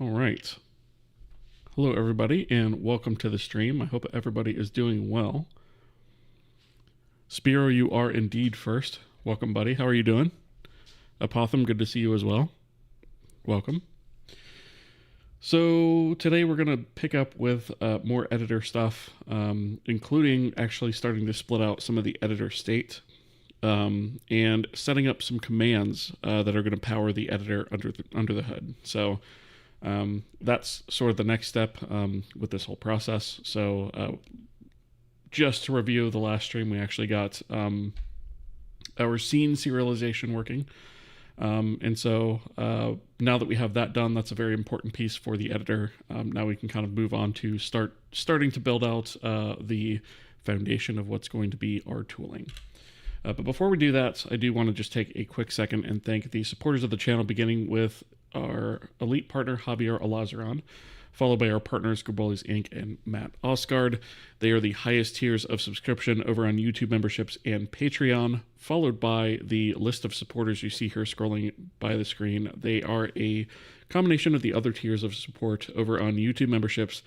All right. Hello, everybody, and welcome to the stream. I hope everybody is doing well. Spiro, you are indeed first. Welcome, buddy. How are you doing? Apotham, good to see you as well. Welcome. So today we're going to pick up with more editor stuff, including actually starting to split out some of the editor state and setting up some commands that are going to power the editor under the hood. So that's sort of the next step with this whole process. So just to review the last stream, we actually got our scene serialization working. And so now that we have that done, that's a very important piece for the editor. Now we can kind of move on to starting to build out the foundation of what's going to be our tooling. But before we do that, I do want to just take a quick second and thank the supporters of the channel, beginning with our elite partner, Javier Alazaran, followed by our partners, Gerbolis Inc. and Matt Osgard. They are the highest tiers of subscription over on YouTube memberships and Patreon, followed by the list of supporters you see here scrolling by the screen. They are a combination of the other tiers of support over on YouTube memberships,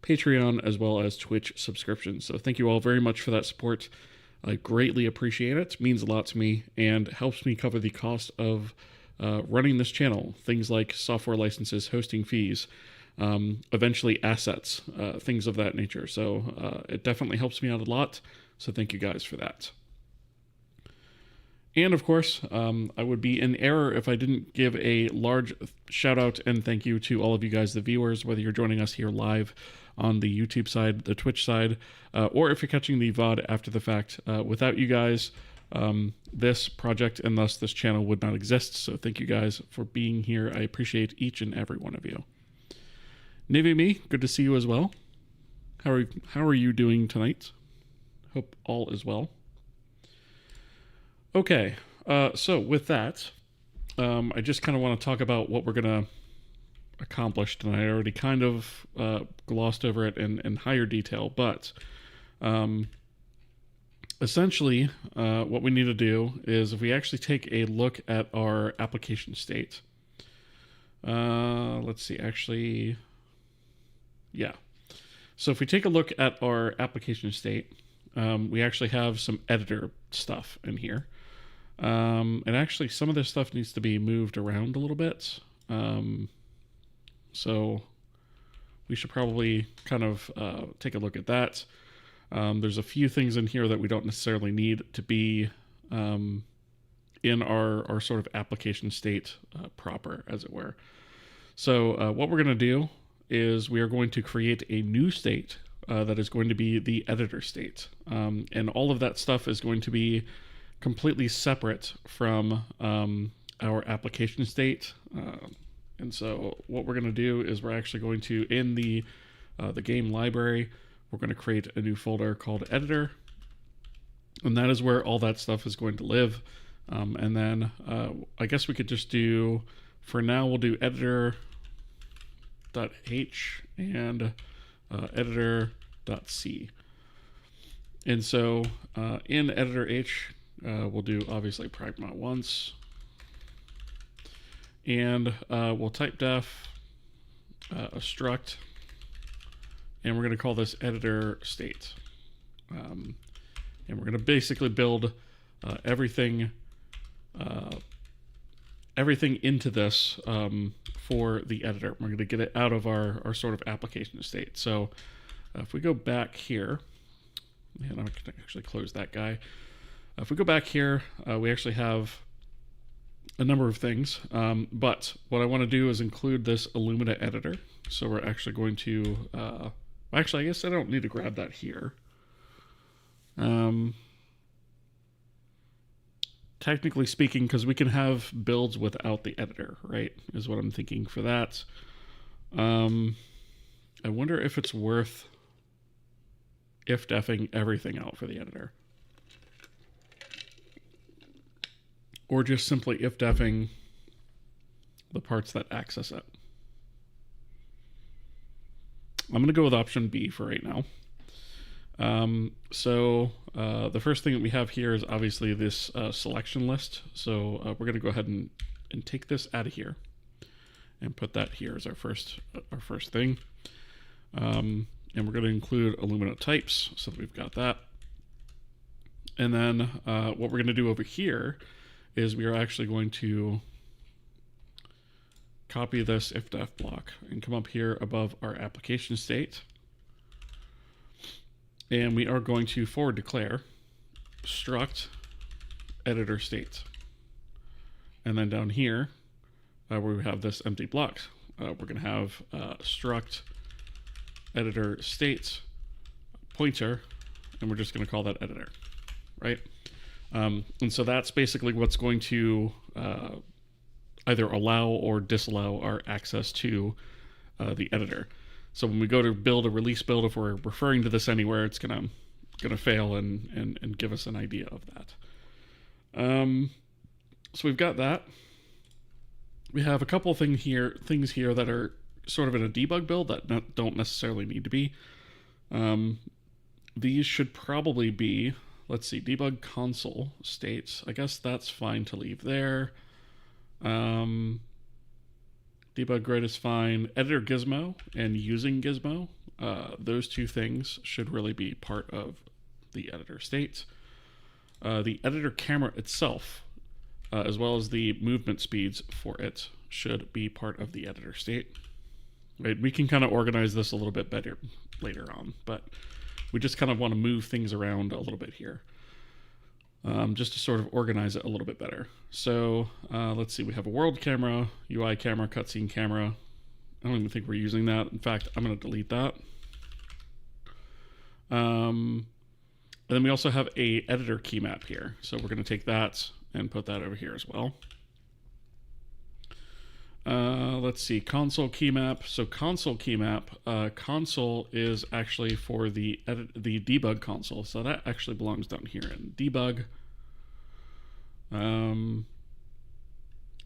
Patreon, as well as Twitch subscriptions. So thank you all very much for that support. I greatly appreciate it. It means a lot to me and helps me cover the cost of running this channel. Things like software licenses, hosting fees, eventually assets, things of that nature. So it definitely helps me out a lot. So thank you guys for that. And of course, I would be in error if I didn't give a large shout out and thank you to all of you guys, the viewers, whether you're joining us here live on the YouTube side, the Twitch side, or if you're catching the VOD after the fact. Without you guys, this project and thus this channel would not exist. So thank you guys for being here. I appreciate each and every one of you. Navy Me, good to see you as well. How are you doing tonight? Hope all is well. Okay, so with that, I just kind of want to talk about what we're going to accomplish tonight. I already kind of glossed over it in higher detail, but essentially what we need to do is if we actually take a look at our application state. Let's see, actually, yeah. So if we take a look at our application state, we actually have some editor stuff in here. And actually some of this stuff needs to be moved around a little bit. So we should probably kind of take a look at that. There's a few things in here that we don't necessarily need to be in our sort of application state proper, as it were. So what we're going to do is we are going to create a new state that is going to be the editor state. And all of that stuff is going to be completely separate from our application state. And so what we're going to do is we're actually going to, in the game library, we're going to create a new folder called editor. And that is where all that stuff is going to live. And then I guess we could just do, for now, we'll do editor.h and editor.c. And so in editor h, we'll do obviously pragma once, and we'll type def a struct, and we're going to call this editor state. And we're going to basically build everything into this for the editor. We're going to get it out of our sort of application state. So if we go back here, and I can actually close that guy. If we go back here, we actually have a number of things, but what I want to do is include this Illumina editor. So we're actually going to, actually, I guess I don't need to grab that here. Technically speaking, because we can have builds without the editor, right, is what I'm thinking for that. I wonder if it's worth if-defing everything out for the editor. Or just simply if-defing the parts that access it. I'm going to go with option B for right now. So the first thing that we have here is obviously this selection list. So we're going to go ahead and take this out of here. and put that here as our first thing. And we're going to include Illumina types so that we've got that. And then what we're going to do over here is we are actually going to copy this if-def block and come up here above our application state. And we are going to forward declare struct editor state. And then down here, where we have this empty block, we're going to have struct editor state pointer, and we're just going to call that editor, right? And so that's basically what's going to either allow or disallow our access to the editor. So when we go to build a release build, if we're referring to this anywhere, it's gonna fail and give us an idea of that. So we've got that. We have a couple things here that are sort of in a debug build that don't necessarily need to be. These should probably be, let's see, debug console states. I guess that's fine to leave there. Debug grid is fine. Editor gizmo and using gizmo, those two things should really be part of the editor state. The editor camera itself, as well as the movement speeds for it, should be part of the editor state. Right? We can kind of organize this a little bit better later on, but we just kind of want to move things around a little bit here, just to sort of organize it a little bit better. So let's see, we have a world camera, UI camera, cutscene camera. I don't even think we're using that. In fact, I'm going to delete that. And then we also have a editor key map here. So we're going to take that and put that over here as well. Let's see, console key map. So console key map, console is actually for the debug console. So that actually belongs down here in debug.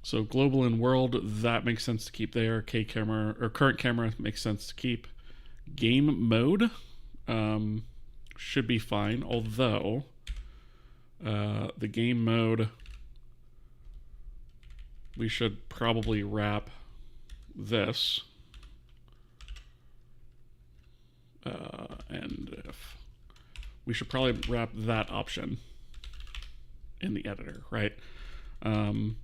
So global and world, that makes sense to keep there. K camera or current camera makes sense to keep. Game mode should be fine, although the game mode, we should probably wrap this and if we should probably wrap that option in the editor, right? So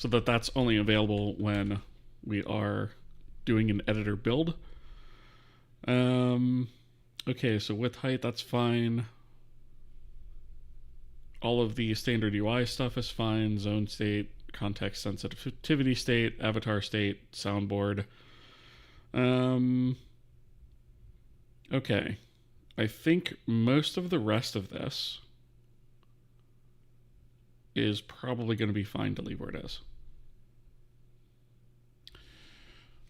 that's only available when we are doing an editor build. Okay, so width height, that's fine. All of the standard UI stuff is fine. Zone state, context sensitivity state, avatar state, soundboard. Okay, I think most of the rest of this is probably going to be fine to leave where it is.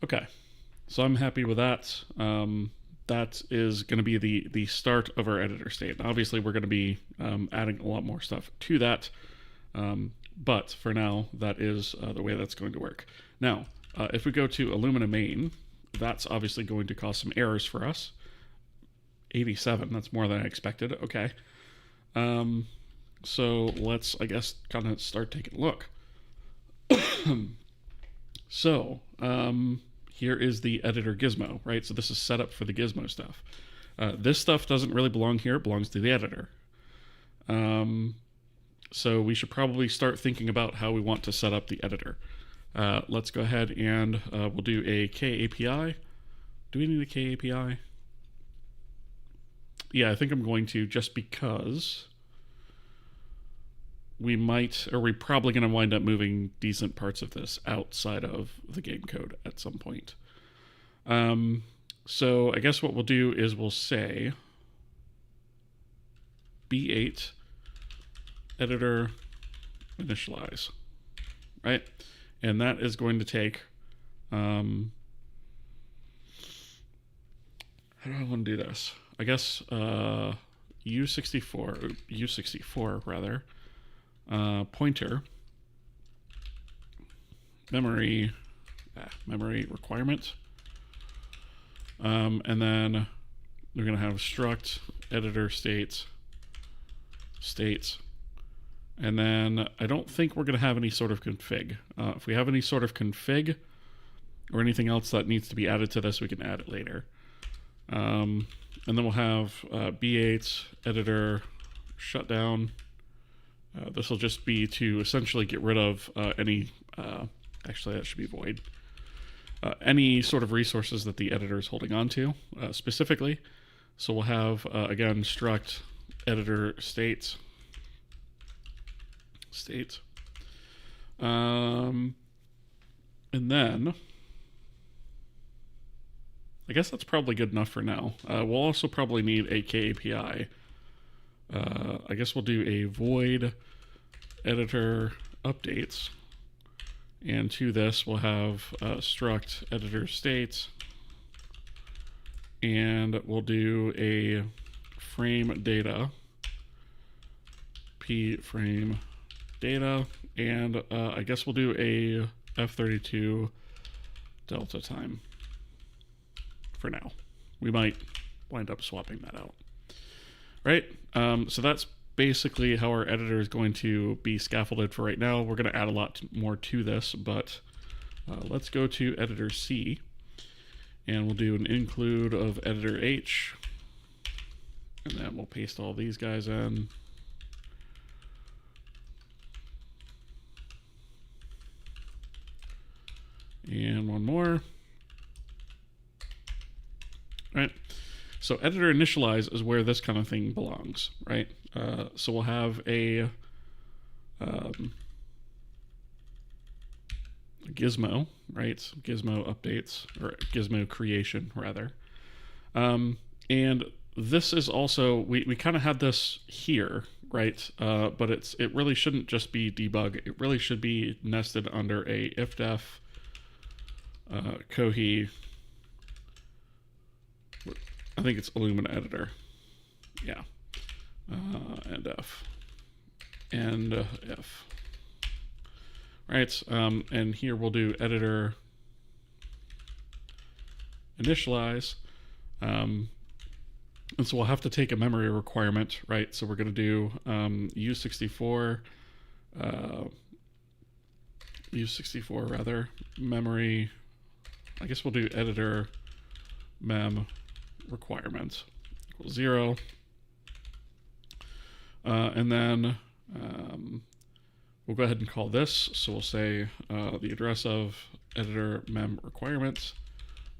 Okay, so I'm happy with that. That is going to be the start of our editor state. Obviously, we're going to be adding a lot more stuff to that, but for now, that is the way that's going to work. Now, if we go to Illumina main, that's obviously going to cause some errors for us. 87, that's more than I expected. Okay. So let's, I guess, kind of start taking a look. So, here is the editor gizmo, right? So this is set up for the gizmo stuff. This stuff doesn't really belong here. It belongs to the editor. So we should probably start thinking about how we want to set up the editor. Let's go ahead and we'll do a K API. Do we need a K API? Yeah, I think I'm going to, just because we're probably going to wind up moving decent parts of this outside of the game code at some point. So I guess what we'll do is we'll say B8 editor initialize, right? And that is going to take, how do I want to do this? I guess U64 rather, pointer memory requirement, and then we're going to have struct editor states, and then I don't think we're going to have any sort of config. If we have any sort of config, or anything else that needs to be added to this, we can add it later. And then we'll have B8 editor shutdown. This will just be to essentially get rid of any, actually that should be void, any sort of resources that the editor is holding on to specifically. So we'll have, again, struct editor state. And then I guess that's probably good enough for now. We'll also probably need a KAPI. I guess we'll do a void editor updates. And to this, we'll have struct editor state. And we'll do a frame data, p frame data. And I guess we'll do a F32 delta time for now. We might wind up swapping that out. Right? So that's basically how our editor is going to be scaffolded for right now. We're going to add a lot more to this, but let's go to editor C, and we'll do an include of editor H, and then we'll paste all these guys in. And one more. Right. So editor initialize is where this kind of thing belongs, right? So we'll have a gizmo, right? Gizmo updates, or gizmo creation rather. And this is also, we kind of had this here, right? But it really shouldn't just be debug. It really should be nested under a ifdef Kohi. I think it's Illumina editor. Yeah. And F. And F. Right. And here we'll do editor initialize. And so we'll have to take a memory requirement, right? So we're going to do U64, U64 rather, memory. I guess we'll do editor mem requirements equals 0. And then we'll go ahead and call this. So we'll say the address of editor mem requirements.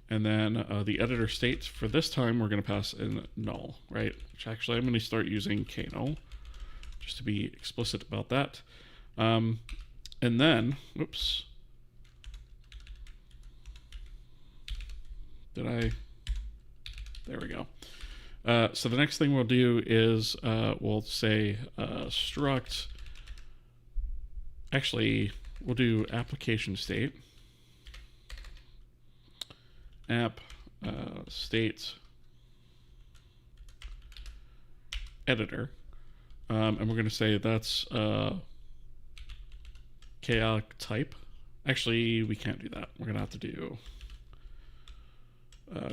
And then the editor state for this time, we're going to pass in null, right? Which actually I'm going to start using knull just to be explicit about that. And then, oops. There we go. So the next thing we'll do is we'll say struct, actually we'll do application state, app state editor, and we're going to say that's calc type. Actually, we can't do that. We're going to have to do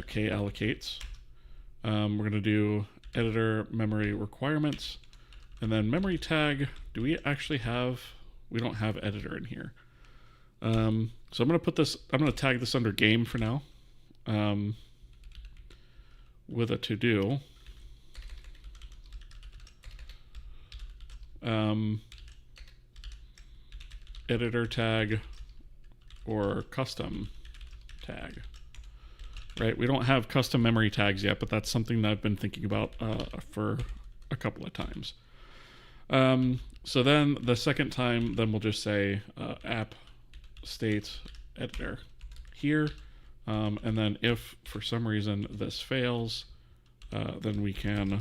kallocates. We're going to do editor memory requirements, and then memory tag. Do we actually have? We don't have editor in here. So I'm going to put this. I'm going to tag this under game for now, with a to do. Editor tag or custom tag. Right, we don't have custom memory tags yet, but that's something that I've been thinking about for a couple of times. So then the second time, then we'll just say app state editor here. And then if for some reason this fails, then we can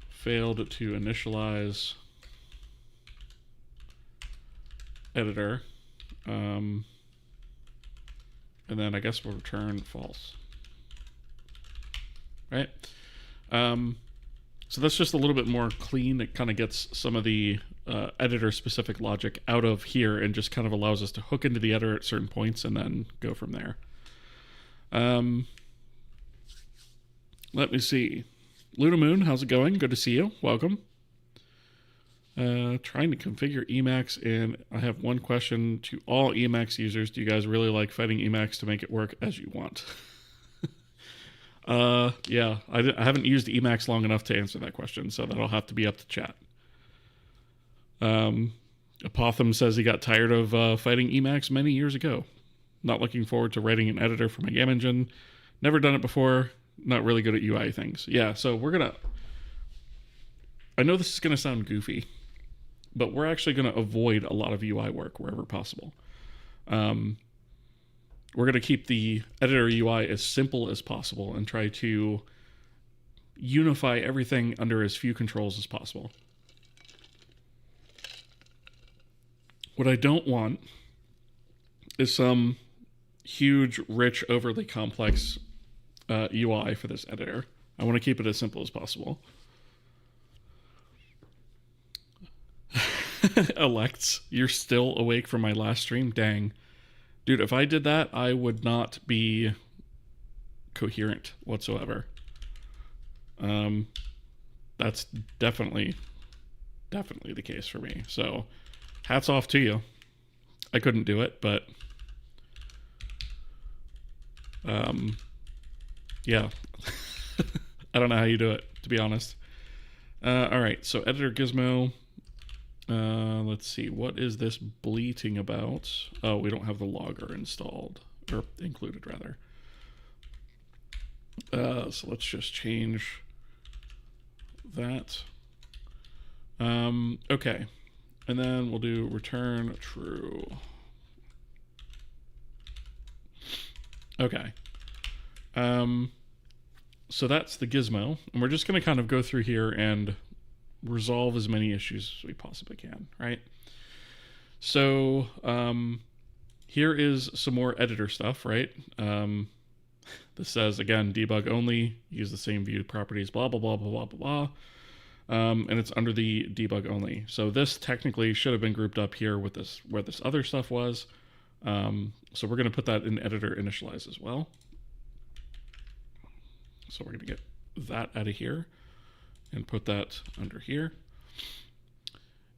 failed to initialize editor. And then I guess we'll return false. Right? So that's just a little bit more clean. It kind of gets some of the editor-specific logic out of here and just kind of allows us to hook into the editor at certain points and then go from there. Let me see. Luna Moon, how's it going? Good to see you. Welcome. Trying to configure Emacs, and I have one question to all Emacs users. Do you guys really like fighting Emacs to make it work as you want? Yeah, I haven't used Emacs long enough to answer that question, so that'll have to be up to chat. Apotham says he got tired of fighting Emacs many years ago. Not looking forward to writing an editor for my game engine. Never done it before. Not really good at UI things. Yeah, so I know this is gonna sound goofy, but we're actually gonna avoid a lot of UI work wherever possible. We're going to keep the editor UI as simple as possible and try to unify everything under as few controls as possible. What I don't want is some huge, rich, overly complex UI for this editor. I want to keep it as simple as possible. Elects, you're still awake from my last stream? Dang. Dude, if I did that, I would not be coherent whatsoever. That's definitely the case for me. So, hats off to you. I couldn't do it, but yeah. I don't know how you do it, to be honest. All right, so editor gizmo. Let's see, what is this bleating about? Oh, we don't have the logger installed, or included rather. So let's just change that. Okay, and then we'll do return true. Okay. So that's the gizmo, and we're just going to kind of go through here and resolve as many issues as we possibly can, right? So here is some more editor stuff, right? This says, again, debug only, use the same view properties, blah, blah, blah, blah, blah, blah, blah. And it's under the debug only. So this technically should have been grouped up here with this, where this other stuff was. So we're going to put that in editor initialize as well. So we're going to get that out of here and put that under here.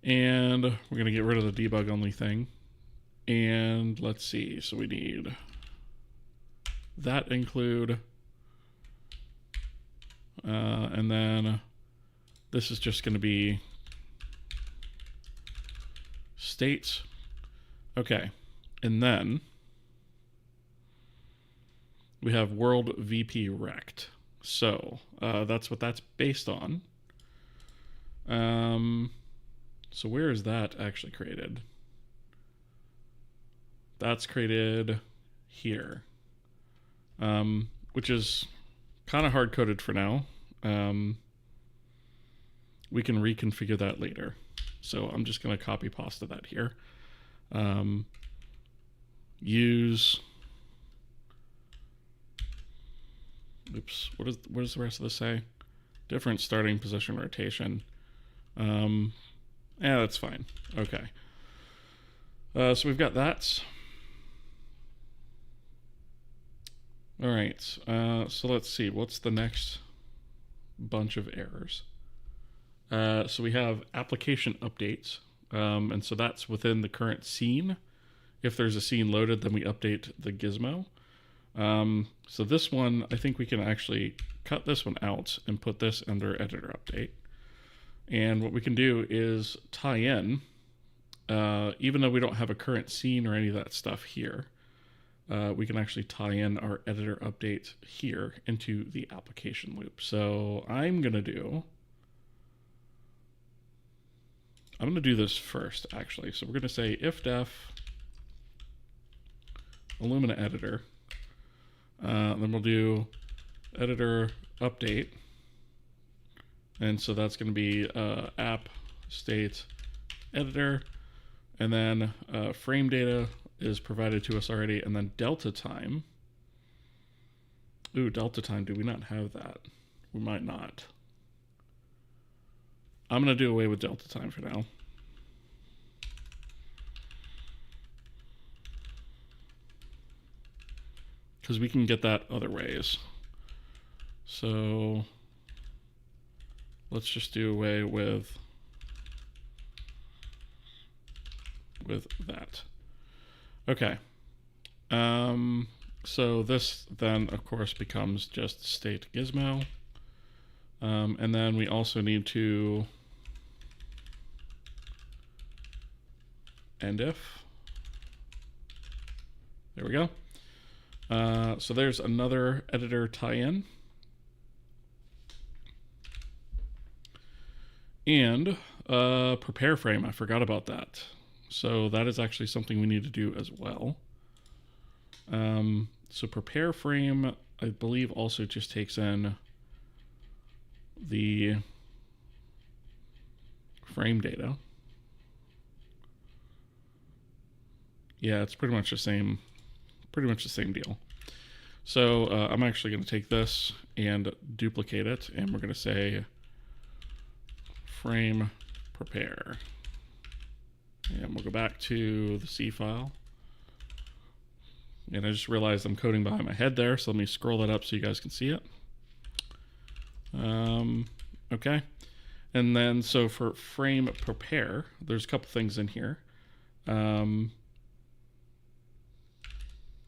And we're going to get rid of the debug only thing. And let's see, so we need that include, and then this is just going to be state. Okay, and then we have world VP rect. So that's what that's based on. So where is that actually created? That's created here, which is kind of hard-coded for now. We can reconfigure that later. So I'm just going to copy pasta that here. Use... Oops, what does the rest of this say? Different starting position rotation. Yeah, that's fine. Okay. So we've got that. All right, so let's see. What's the next bunch of errors? So we have application updates. And so that's within the current scene. If there's a scene loaded, then we update the gizmo. So this one, I think we can actually cut this one out and put this under editor update. And what we can do is tie in, even though we don't have a current scene or any of that stuff here, we can actually tie in our editor update here into the application loop. So I'm going to do this first, actually. So we're going to say if def Illumina editor. Then we'll do editor update. And so that's going to be app state editor. And then frame data is provided to us already. And then delta time. Ooh, delta time. Do we not have that? We might not. I'm going to do away with delta time for now. Because we can get that other ways. So let's just do away with with that. Okay. So this then, of course, becomes just state gizmo. And then we also need to end if. There we go. So there's another editor tie-in. And prepare frame, I forgot about that. So that is actually something we need to do as well. So prepare frame, I believe, also just takes in the frame data. Yeah, it's pretty much the same deal. So I'm actually going to take this and duplicate it, and we're going to say frame prepare. And we'll go back to the C file. And I just realized I'm coding behind my head there, so let me scroll that up so you guys can see it. Okay. And then, so for frame prepare, there's a couple things in here.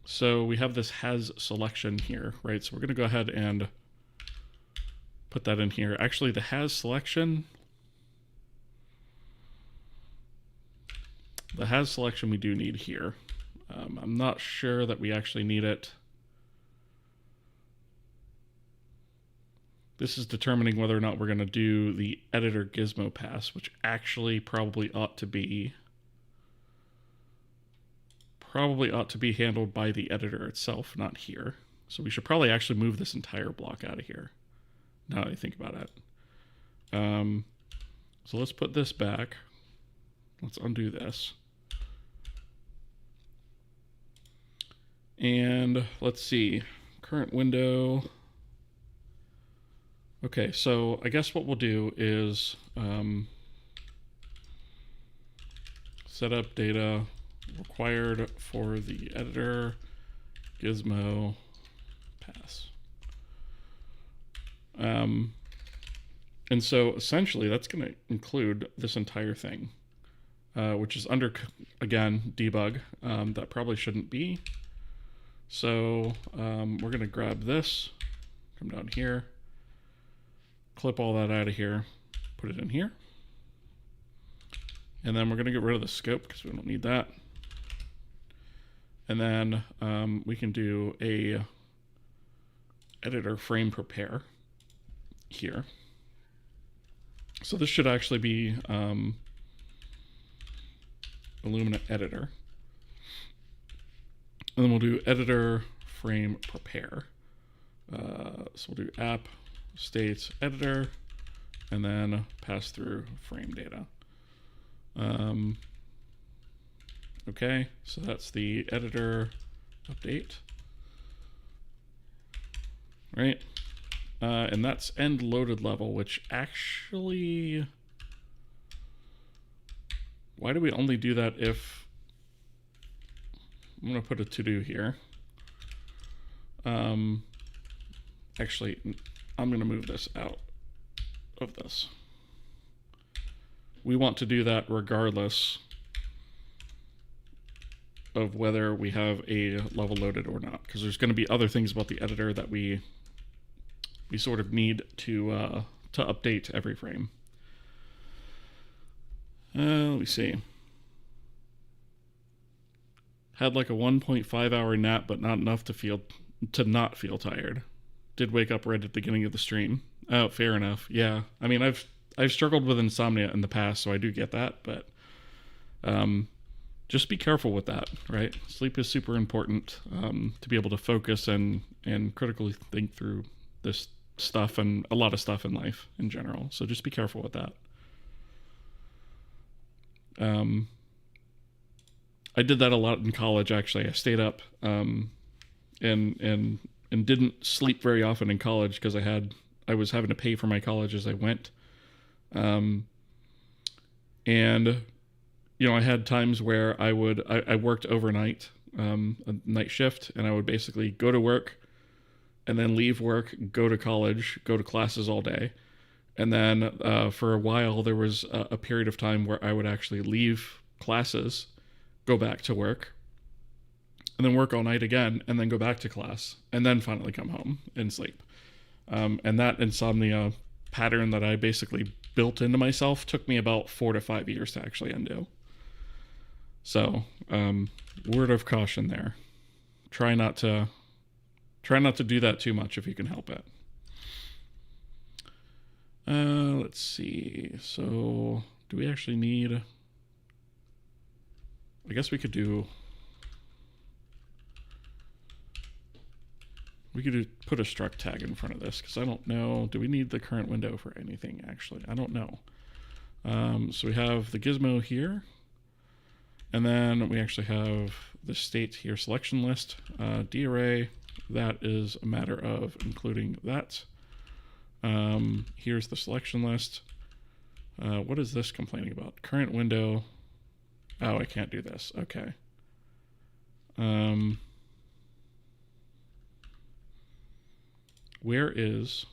So we have this has selection here, right? So we're going to go ahead and put that in here. Actually, the has selection, we do need here. I'm not sure that we actually need it. This is determining whether or not we're going to do the editor gizmo pass, which actually probably ought to be handled by the editor itself, not here. So we should probably actually move this entire block out of here, now that I think about it. So let's put this back. Let's undo this. And let's see, current window. Okay, so I guess what we'll do is set up data required for the editor gizmo pass. And so essentially that's going to include this entire thing, which is under, again, debug. That probably shouldn't be. So we're going to grab this, come down here, clip all that out of here, put it in here. And then we're going to get rid of the scope because we don't need that. And then we can do a editor frame prepare here. So this should actually be Illumina editor. And then we'll do editor frame prepare. So we'll do app states editor and then pass through frame data. Okay, so that's the editor update, right? And that's end loaded level, which actually, why do we only do that if, I'm going to put a to-do here. Actually, I'm going to move this out of this. We want to do that regardless of whether we have a level loaded or not, because there's going to be other things about the editor that we sort of need to update every frame. Let me see. Had like a 1.5 hour nap, but not enough to not feel tired. Did wake up right at the beginning of the stream. Oh, fair enough. Yeah, I mean, I've struggled with insomnia in the past, so I do get that, but just be careful with that, right? Sleep is super important to be able to focus and critically think through this stuff and a lot of stuff in life in general. So just be careful with that. I did that a lot in college, actually. I stayed up and didn't sleep very often in college because I was having to pay for my college as I went. And you know, I had times where I worked overnight, a night shift, and I would basically go to work and then leave work, go to college, go to classes all day. And then for a while, there was a period of time where I would actually leave classes go back to work, and then work all night again, and then go back to class, and then finally come home and sleep. And that insomnia pattern that I basically built into myself took me about 4 to 5 years to actually undo. So, word of caution there. Try not to do that too much if you can help it. Let's see. So, do we actually need... I guess we could put a struct tag in front of this, because I don't know. Do we need the current window for anything, actually? I don't know. So we have the gizmo here. And then we actually have the state here, selection list, darray. That is a matter of including that. Here's the selection list. What is this complaining about? Current window. Oh, I can't do this. Okay. Where is...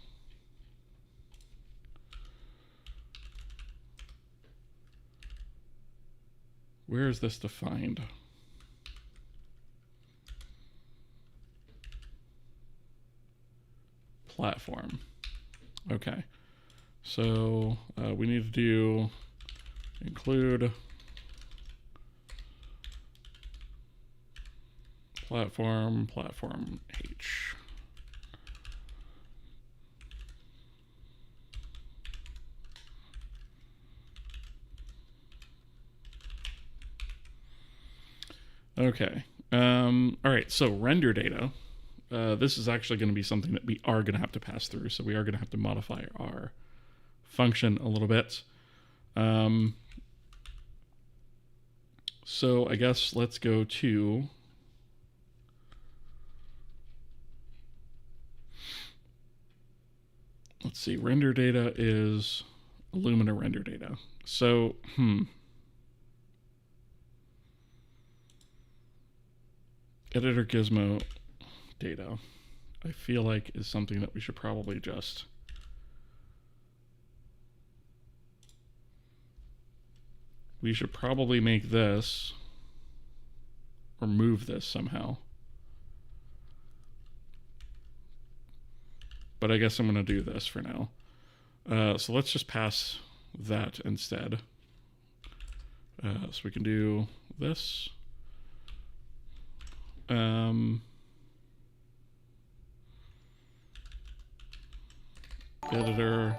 Where is this defined? Platform. Okay. So we need to do include platform H. Okay. All right. So render data. This is actually going to be something that we are going to have to pass through. So we are going to have to modify our function a little bit. So I guess let's go to... Let's see. Render data is Illumina render data. So, editor gizmo data, I feel like is something that we should probably just make this or move this somehow. But I guess I'm going to do this for now. So let's just pass that instead. So we can do this. Editor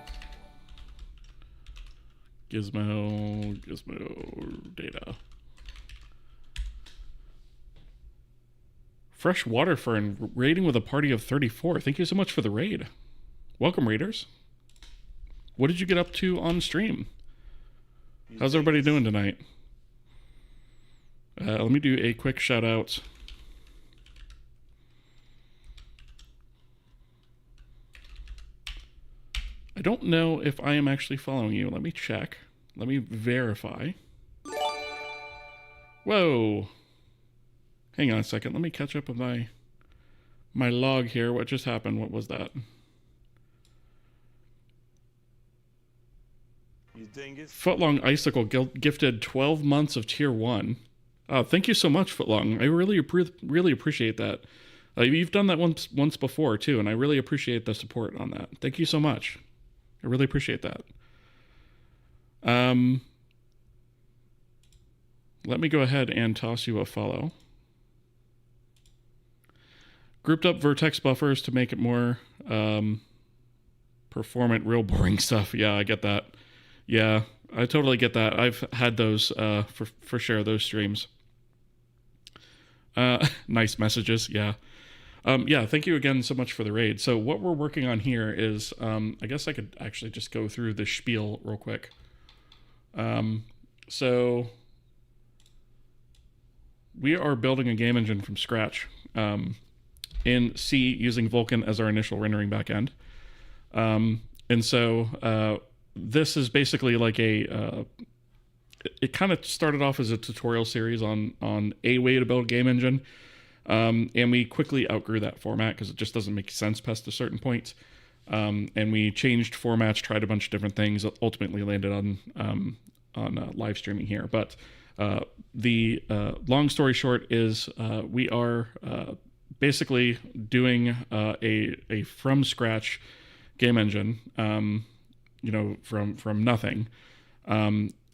gizmo data. Fresh water fern raiding with a party of 34. Thank you so much for the raid. Welcome, raiders. What did you get up to on stream? How's everybody doing tonight? Let me do a quick shout out. I don't know if I am actually following you. Let me check. Let me verify. Whoa. Hang on a second. Let me catch up with my log here. What just happened? What was that? You dingus. Footlong Icicle gifted 12 months of tier 1. Thank you so much, Footlong. I really appreciate that. You've done that once before, too, and I really appreciate the support on that. Thank you so much. I really appreciate that. Let me go ahead and toss you a follow. Grouped up vertex buffers to make it more performant, real boring stuff. Yeah, I get that. Yeah, I totally get that. I've had those for sure, those streams. Nice messages, yeah. Yeah, thank you again so much for the raid. So what we're working on here is, I guess I could actually just go through the spiel real quick. So we are building a game engine from scratch in C using Vulkan as our initial rendering backend. And so this is basically like it kind of started off as a tutorial series on a way to build a game engine. And we quickly outgrew that format because it just doesn't make sense past a certain point. And we changed formats, tried a bunch of different things, ultimately landed on live streaming here. But The long story short is we are basically doing a from scratch game engine, from nothing,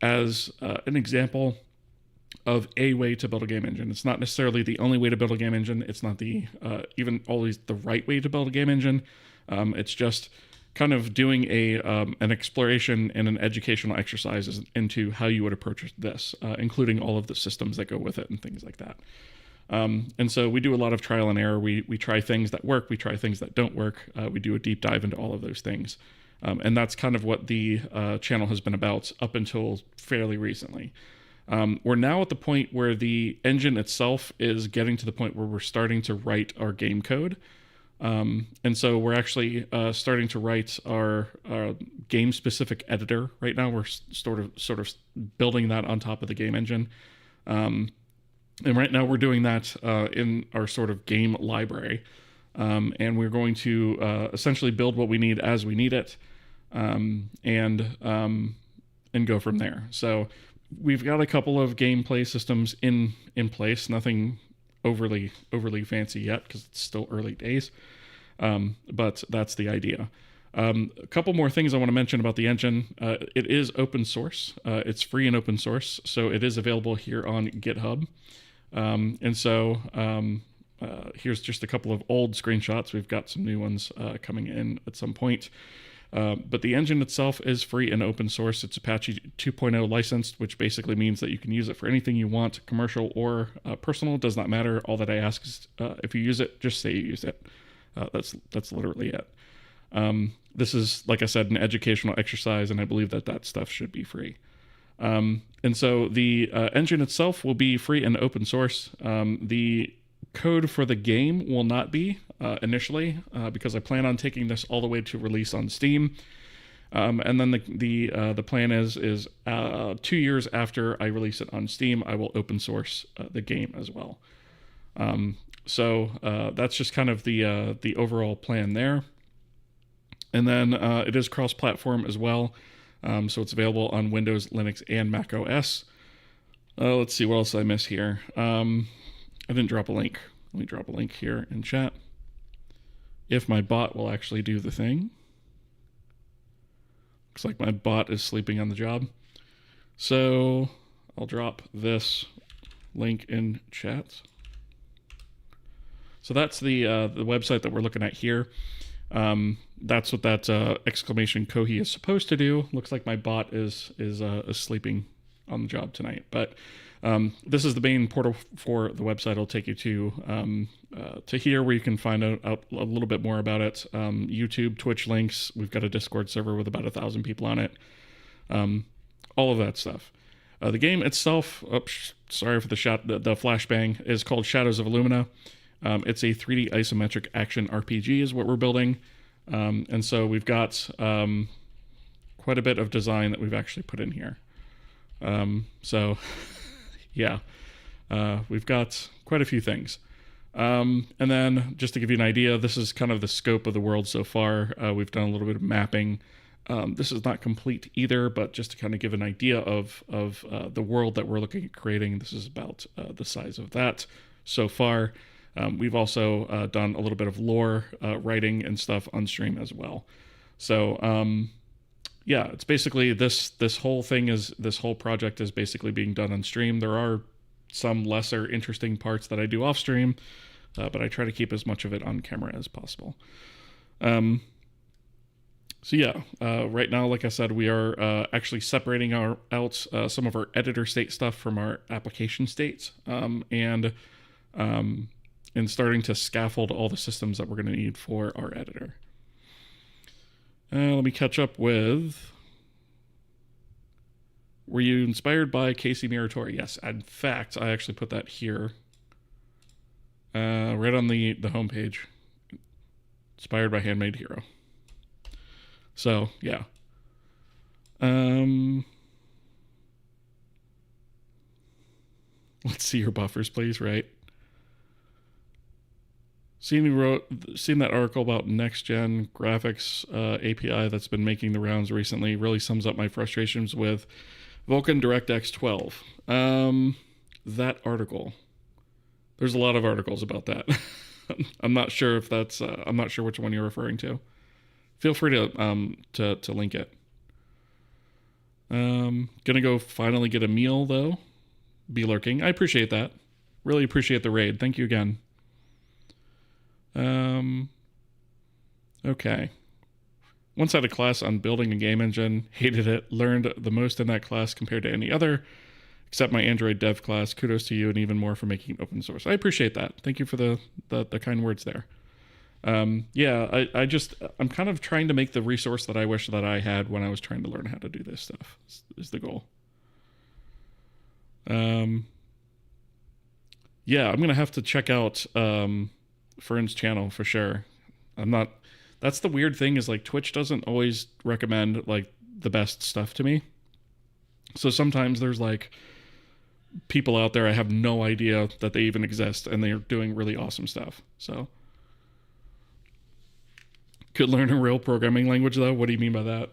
as an example of a way to build a game engine. It's not necessarily the only way to build a game engine. It's not the even always the right way to build a game engine. It's just kind of doing an exploration and an educational exercise into how you would approach this, including all of the systems that go with it and things like that. And so we do a lot of trial and error. We try things that work. We try things that don't work. We do a deep dive into all of those things. And that's kind of what the channel has been about up until fairly recently. We're now at the point where the engine itself is getting to the point where we're starting to write our game code. And so we're actually starting to write our game-specific editor right now. We're sort of building that on top of the game engine. And right now we're doing that in our sort of game library. And we're going to essentially build what we need as we need it, and go from there. So we've got a couple of gameplay systems in place, nothing overly fancy yet because it's still early days, but that's the idea. A couple more things I want to mention about the engine. It is open source. It's free and open source, so it is available here on GitHub. And so here's just a couple of old screenshots. We've got some new ones coming in at some point. But the engine itself is free and open source. It's Apache 2.0 licensed, which basically means that you can use it for anything you want, commercial or personal. Does not matter. All that I ask is if you use it, just say you use it. That's literally it. This is, like I said, an educational exercise, and I believe that stuff should be free. And so the engine itself will be free and open source. The code for the game will not be initially, because I plan on taking this all the way to release on Steam. And then the plan is 2 years after I release it on Steam, I will open source the game as well. So that's just kind of the overall plan there. And then it is cross-platform as well. So it's available on Windows, Linux, and Mac OS. Let's see, what else did I miss here? I didn't drop a link. Let me drop a link here in chat. If my bot will actually do the thing. Looks like my bot is sleeping on the job. So I'll drop this link in chat. So that's the website that we're looking at here. That's what that exclamation Kohi is supposed to do. Looks like my bot is sleeping on the job tonight. But this is the main portal for the website. It'll take you to here where you can find out a little bit more about it. YouTube, Twitch links. We've got a Discord server with about 1,000 people on it. All of that stuff. The game itself, sorry for the flashbang, is called Shadows of Illumina. It's a 3D isometric action RPG is what we're building. And so we've got quite a bit of design that we've actually put in here. So yeah, we've got quite a few things. And then just to give you an idea, this is kind of the scope of the world so far. We've done a little bit of mapping. This is not complete either, but just to kind of give an idea of the world that we're looking at creating, this is about the size of that so far. We've also done a little bit of lore writing and stuff on stream as well. So yeah, it's basically this whole project is basically being done on stream. There are some lesser interesting parts that I do off stream, but I try to keep as much of it on camera as possible. So yeah, right now, like I said, we are actually separating out some of our editor state stuff from our application states, and starting to scaffold all the systems that we're going to need for our editor. Let me catch up with... Were you inspired by Casey Muratori? Yes, in fact, I actually put that here. Right on the homepage. Inspired by Handmade Hero. So, yeah. Let's see your buffers, please, right? Seen that article about next-gen graphics API that's been making the rounds recently. Really sums up my frustrations with Vulkan DirectX 12. That article. There's a lot of articles about that. I'm not sure if that's. I'm not sure which one you're referring to. Feel free to link it. Gonna go finally get a meal though. Be lurking. I appreciate that. Really appreciate the raid. Thank you again. Okay. Once had a class on building a game engine. Hated it. Learned the most in that class compared to any other, except my Android dev class. Kudos to you, and even more for making it open source. I appreciate that. Thank you for the kind words there. Yeah, I'm kind of trying to make the resource that I wish that I had when I was trying to learn how to do this stuff is the goal. Yeah, I'm going to have to check out, Fern's channel for sure. That's the weird thing is like Twitch doesn't always recommend like the best stuff to me. So sometimes there's like people out there I have no idea that they even exist and they're doing really awesome stuff. So could learn a real programming language though. What do you mean by that?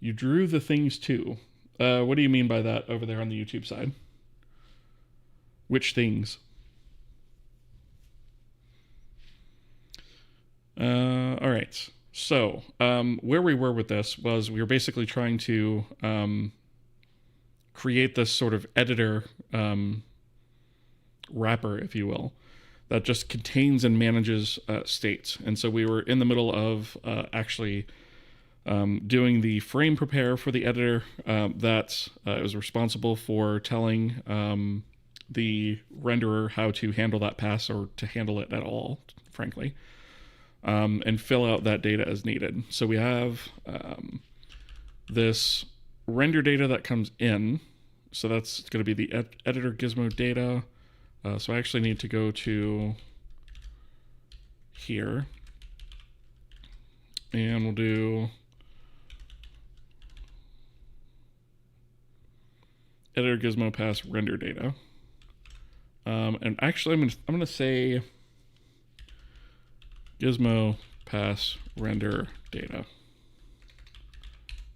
You drew the things too. What do you mean by that over there on the YouTube side? Which things? All right. So, where we were with this was we were basically trying to create this sort of editor wrapper, if you will, that just contains and manages states. And so we were in the middle of actually doing the frame prepare for the editor that was responsible for telling the renderer how to handle that pass or to handle it at all, frankly. And fill out that data as needed. So we have this render data that comes in. So that's going to be the editor gizmo data. So I actually need to go to here. And we'll do editor gizmo pass render data. And actually I'm going to say gizmo pass render data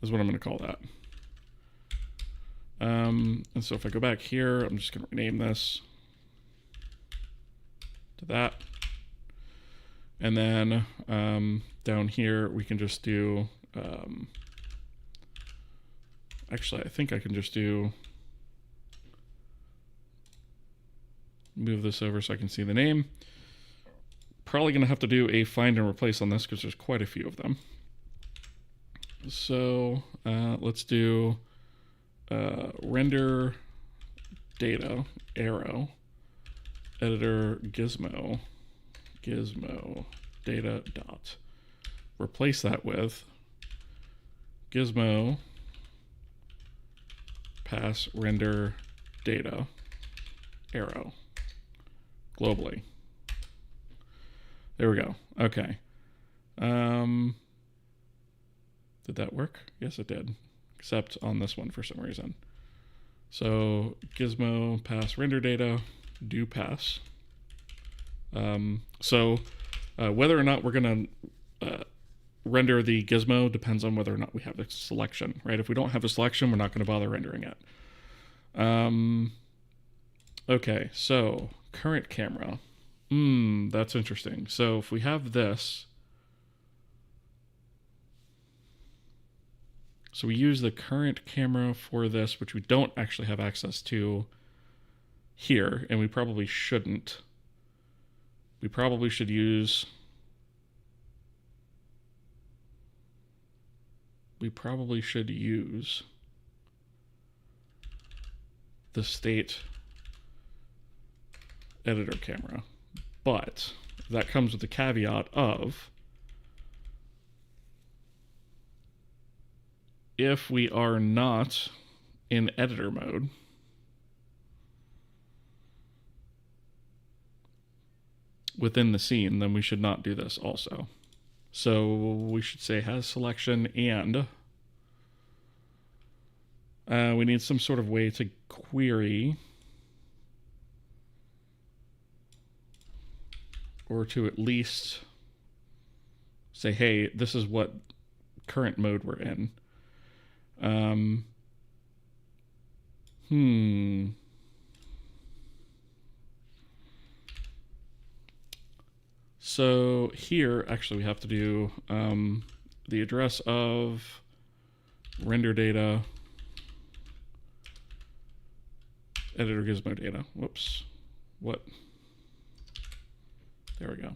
is what I'm going to call that. And so if I go back here, I'm just going to rename this to that. And then down here, we can just do, actually, I think I can just do, move this over so I can see the name. Probably going to have to do a find and replace on this because there's quite a few of them. So let's do render data arrow editor gizmo data dot. Replace that with gizmo pass render data arrow globally. There we go. Okay. Did that work? Yes, it did. Except on this one for some reason. So gizmo pass render data do pass. So whether or not we're going to render the gizmo depends on whether or not we have a selection, right? If we don't have a selection, we're not going to bother rendering it. Okay, so current camera. That's interesting. So if we have this, so we use the current camera for this, which we don't actually have access to here, and we probably shouldn't. We probably should use, the state editor camera. But that comes with the caveat of if we are not in editor mode, within the scene, then we should not do this also. So we should say has selection, and we need some sort of way to query or to at least say, hey, this is what current mode we're in. So here, actually, we have to do the address of render data, editor gizmo data. Whoops. What? There we go.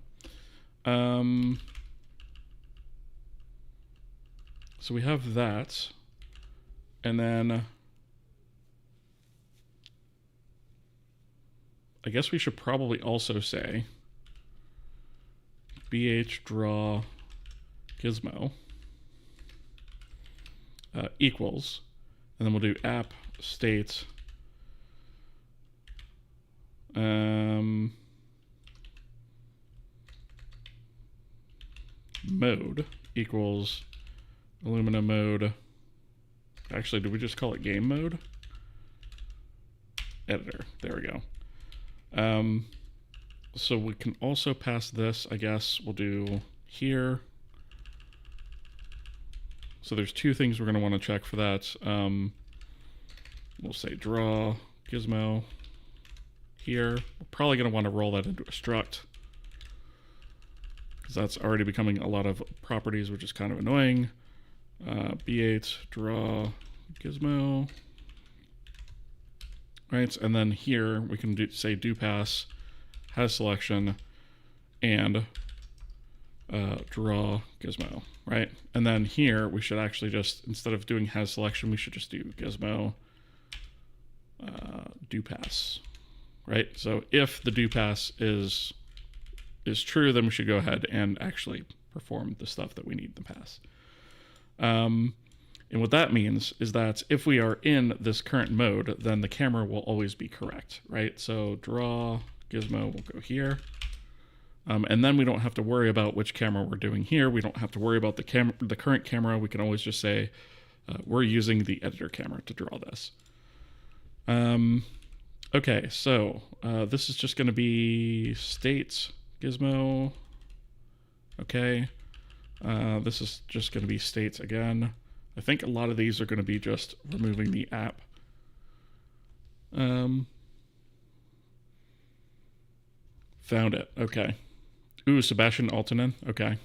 So we have that. And then I guess we should probably also say bh draw gizmo equals, and then we'll do app state mode equals Illumina mode. Actually, did we just call it game mode? Editor. There we go. So we can also pass this, I guess we'll do here. So there's two things we're going to want to check for that. We'll say draw gizmo here. We're probably going to want to roll that into a struct, because that's already becoming a lot of properties, which is kind of annoying. B8 draw gizmo. Right, and then here we can say do pass has selection and draw gizmo, right? And then here we should actually just, instead of doing has selection, we should just do gizmo do pass, right? So if the do pass is true, then we should go ahead and actually perform the stuff that we need to pass. And what that means is that if we are in this current mode, then the camera will always be correct, right? So draw gizmo will go here. And then we don't have to worry about which camera we're doing here. We don't have to worry about the current camera. We can always just say we're using the editor camera to draw this. Okay, so this is just going to be state gizmo. Okay. This is just going to be states again. I think a lot of these are going to be just removing the app. Found it. Okay. Ooh, Sebastian Altonen. Okay.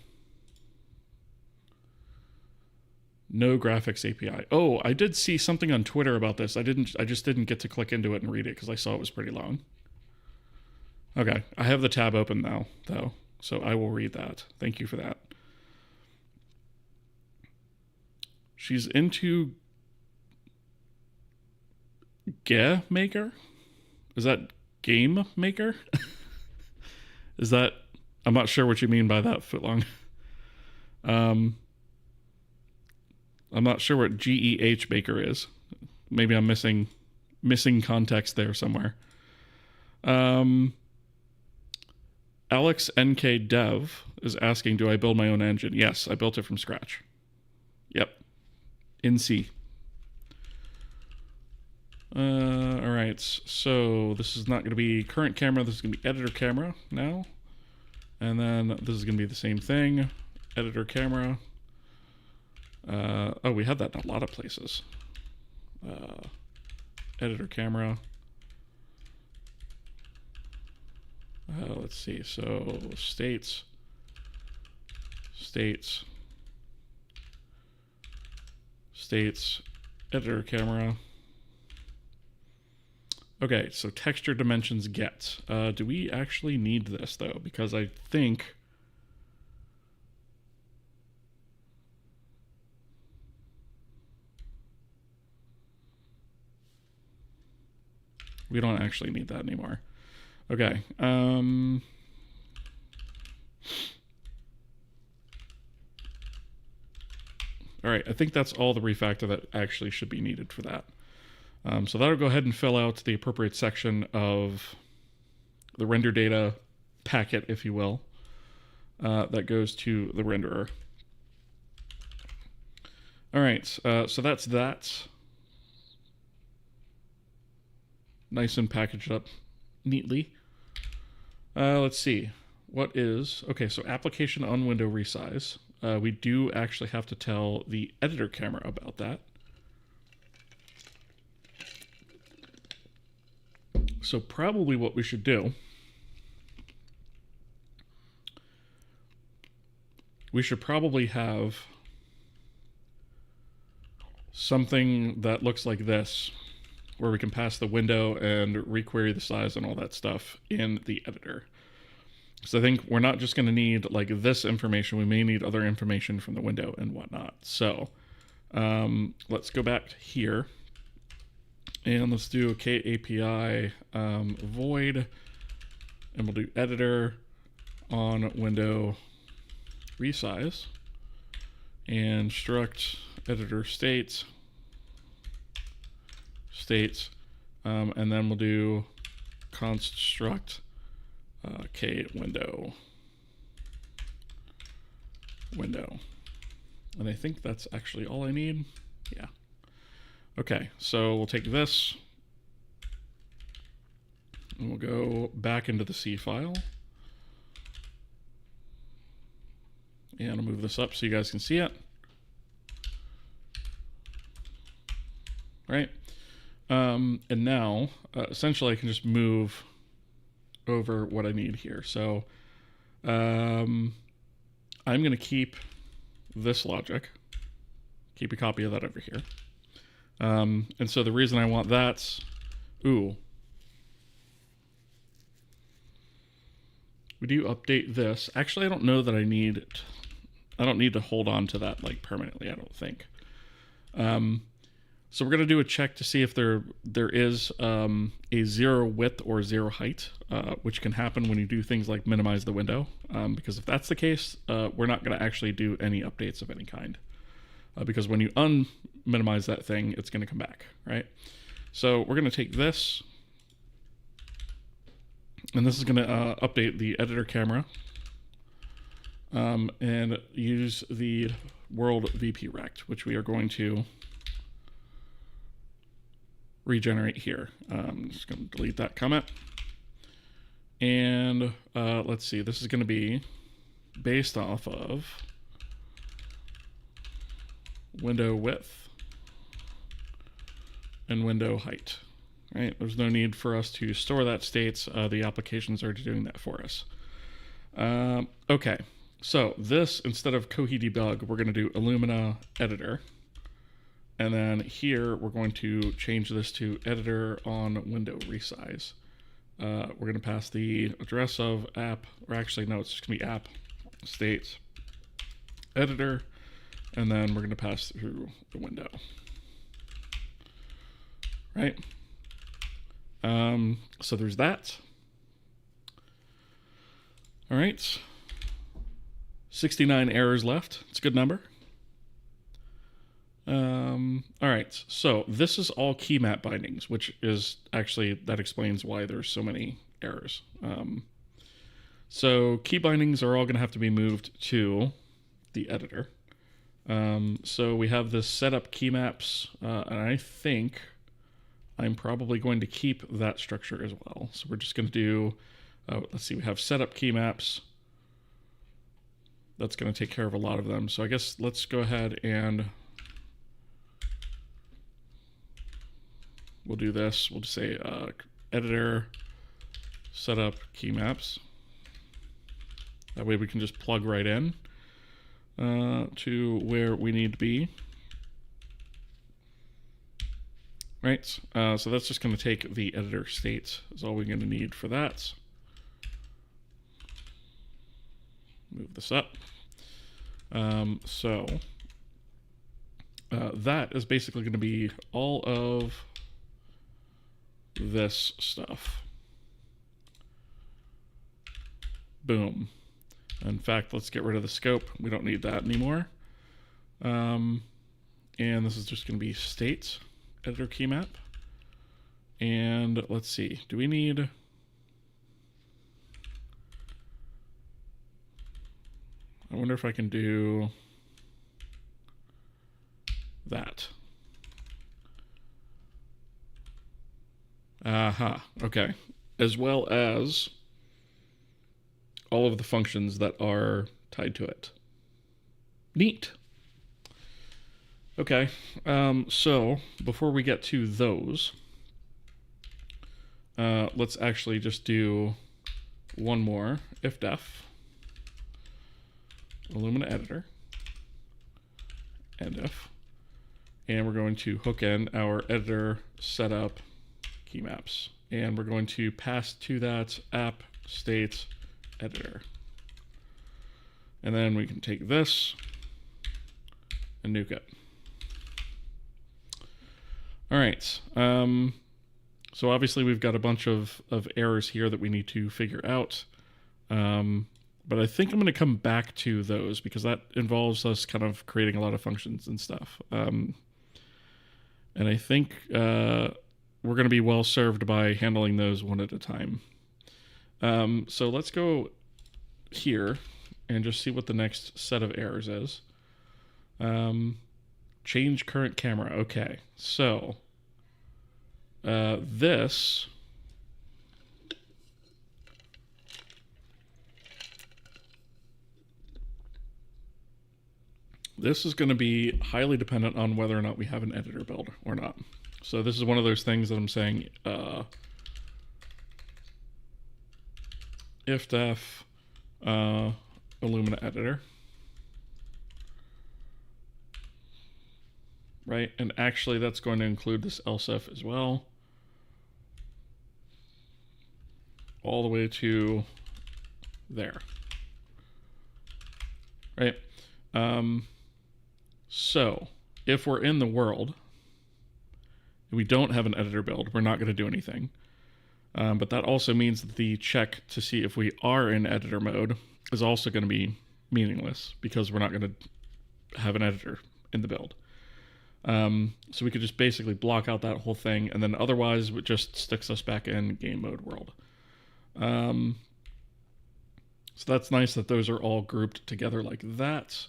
No graphics API. Oh, I did see something on Twitter about this. I just didn't get to click into it and read it because I saw it was pretty long. Okay. I have the tab open now, though, so I will read that. Thank you for that. She's into maker? Is that game maker? Is that, I'm not sure what you mean by that, Footlong. I'm not sure what GEH maker is. Maybe I'm missing context there somewhere. Alex NK Dev is asking, do I build my own engine? Yes, I built it from scratch. Yep. In C. All right, so this is not going to be current camera. This is going to be editor camera now. And then this is going to be the same thing. Editor camera. Oh, we had that in a lot of places. Editor camera. Let's see. So states. Editor camera. Okay, so texture dimensions get. Do we actually need this though? Because I think we don't actually need that anymore. Okay. All right, I think that's all the refactor that actually should be needed for that. So that'll go ahead and fill out the appropriate section of the render data packet, if you will, that goes to the renderer. All right, so that's that. Nice and packaged up neatly. Let's see. What is... Okay, so application on window resize. we do actually have to tell the editor camera about that. So probably what we should do, we should probably have something that looks like this, where we can pass the window and requery the size and all that stuff in the editor. So I think we're not just going to need like this information. We may need other information from the window and whatnot. So let's go back here and let's do a KAPI void, and we'll do editor on window resize and struct editor states, and then we'll do const struct k window, and I think that's actually all I need. Yeah. Okay, so we'll take this and we'll go back into the C file, and I'll move this up so you guys can see it. Right, and now essentially I can just move over what I need here. So I'm going to keep this logic, keep a copy of that over here. And so the reason I want that, we do update this. Actually, I don't know that I don't need to hold on to that like permanently, I don't think. So we're going to do a check to see if there is a 0 width or 0 height, which can happen when you do things like minimize the window. Because if that's the case, we're not going to actually do any updates of any kind. Because when you unminimize that thing, it's going to come back, right? So we're going to take this, and this is going to update the editor camera, and use the world VP rect, which we are going to regenerate here. I'm just going to delete that comment. And let's see, this is going to be based off of window width and window height, right? There's no need for us to store that states. The application's already doing that for us. Okay, so this, instead of Kohi debug, we're going to do Illumina editor. And then here, we're going to change this to editor on window resize. We're going to pass the address of app, or actually, no, it's just going to be app states editor, and then we're going to pass through the window. Right? So there's that. All right. 69 errors left. It's a good number. All right, so this is all key map bindings, which is actually, that explains why there's so many errors. So key bindings are all going to have to be moved to the editor. So we have this setup key maps, and I think I'm probably going to keep that structure as well. So we're just going to do, let's see, we have setup key maps. That's going to take care of a lot of them. So I guess let's go ahead and we'll do this. We'll just say editor setup key maps. That way we can just plug right in to where we need to be. Right, so that's just going to take the editor state is all we're going to need for that. Move this up. That is basically going to be all of this stuff. Boom. In fact, let's get rid of the scope. We don't need that anymore. And this is just going to be state editor key map. And let's see, do we need... I wonder if I can do that. Aha, okay. As well as all of the functions that are tied to it. Neat. Okay, so before we get to those, let's actually just do one more if def Illumina editor and if, and we're going to hook in our editor setup key maps, and we're going to pass to that app state editor, and then we can take this and nuke it. All right. So obviously we've got a bunch of errors here that we need to figure out. But I think I'm going to come back to those because that involves us kind of creating a lot of functions and stuff. And I think we're going to be well served by handling those one at a time. So let's go here and just see what the next set of errors is. Change current camera. Okay, so this is going to be highly dependent on whether or not we have an editor build or not. So this is one of those things that I'm saying if def Illumina editor. Right, and actually that's going to include this else if as well. All the way to there. Right. So if we're in the world and we don't have an editor build, we're not going to do anything. But that also means that the check to see if we are in editor mode is also going to be meaningless because we're not going to have an editor in the build. So we could just basically block out that whole thing, and then otherwise it just sticks us back in game mode world. So that's nice that those are all grouped together like that.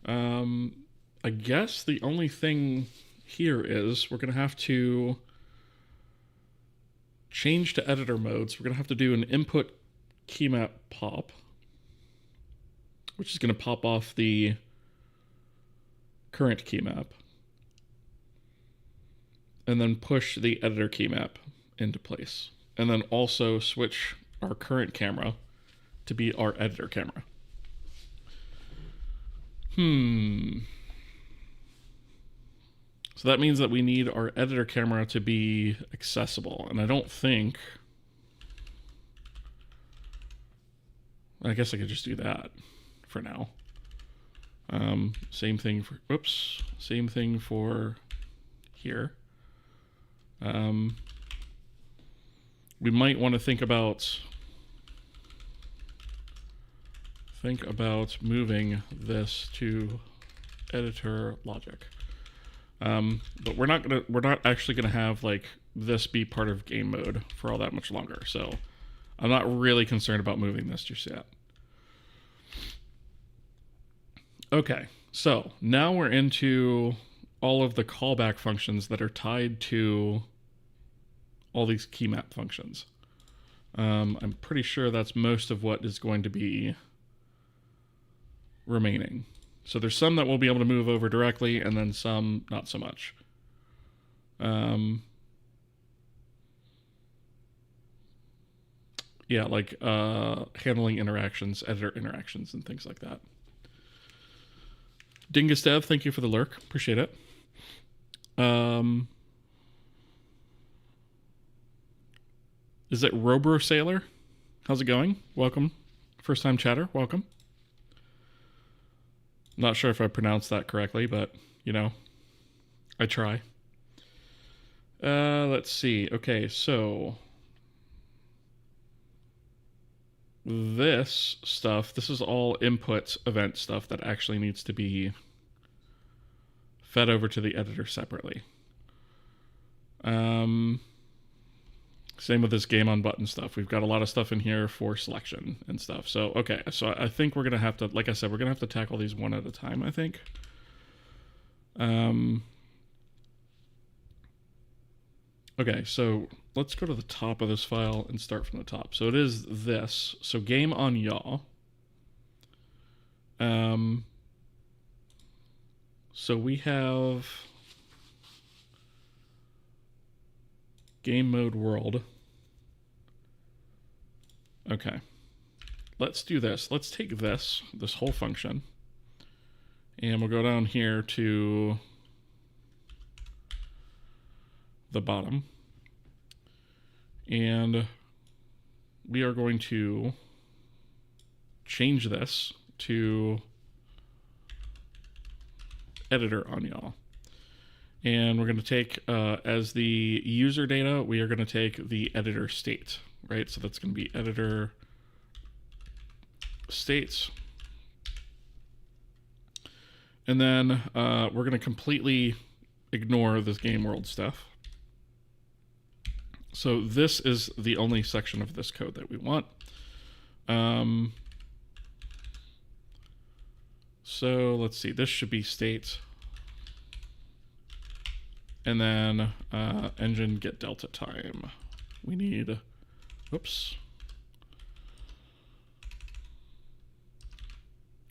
I guess the only thing here is we're going to have to change to editor mode. So we're going to have to do an input keymap pop, which is going to pop off the current keymap, and then push the editor keymap into place. And then also switch our current camera to be our editor camera. So that means that we need our editor camera to be accessible. And I don't think... I guess I could just do that for now. Same thing for... Oops. Same thing for here. We might want to think about moving this to editor logic. But we're not actually gonna have like this be part of game mode for all that much longer. So I'm not really concerned about moving this just yet. Okay, so now we're into all of the callback functions that are tied to all these key map functions. I'm pretty sure that's most of what is going to be remaining. So there's some that we'll be able to move over directly, and then some not so much. Yeah, like handling interactions, editor interactions, and things like that. Dingus Dev, thank you for the lurk. Appreciate it. Is it Robro Sailor? How's it going? Welcome. First time chatter, welcome. Not sure if I pronounced that correctly, but, you know, I try. Let's see. Okay, so this stuff, this is all input event stuff that actually needs to be fed over to the editor separately. Same with this game on button stuff. We've got a lot of stuff in here for selection and stuff. So, okay. So I think we're going to have to, like I said, we're going to have to tackle these one at a time, I think. Okay, so let's go to the top of this file and start from the top. So it is this. So game on yaw. So we have game mode world. Okay. Let's do this. Let's take this whole function, and we'll go down here to the bottom, and we are going to change this to editor on y'all. And we're going to take, as the user data, we are going to take the editor state, right? So that's going to be editor states. And then we're going to completely ignore this game world stuff. So this is the only section of this code that we want. So let's see, this should be state. And then engine get delta time. We need, whoops.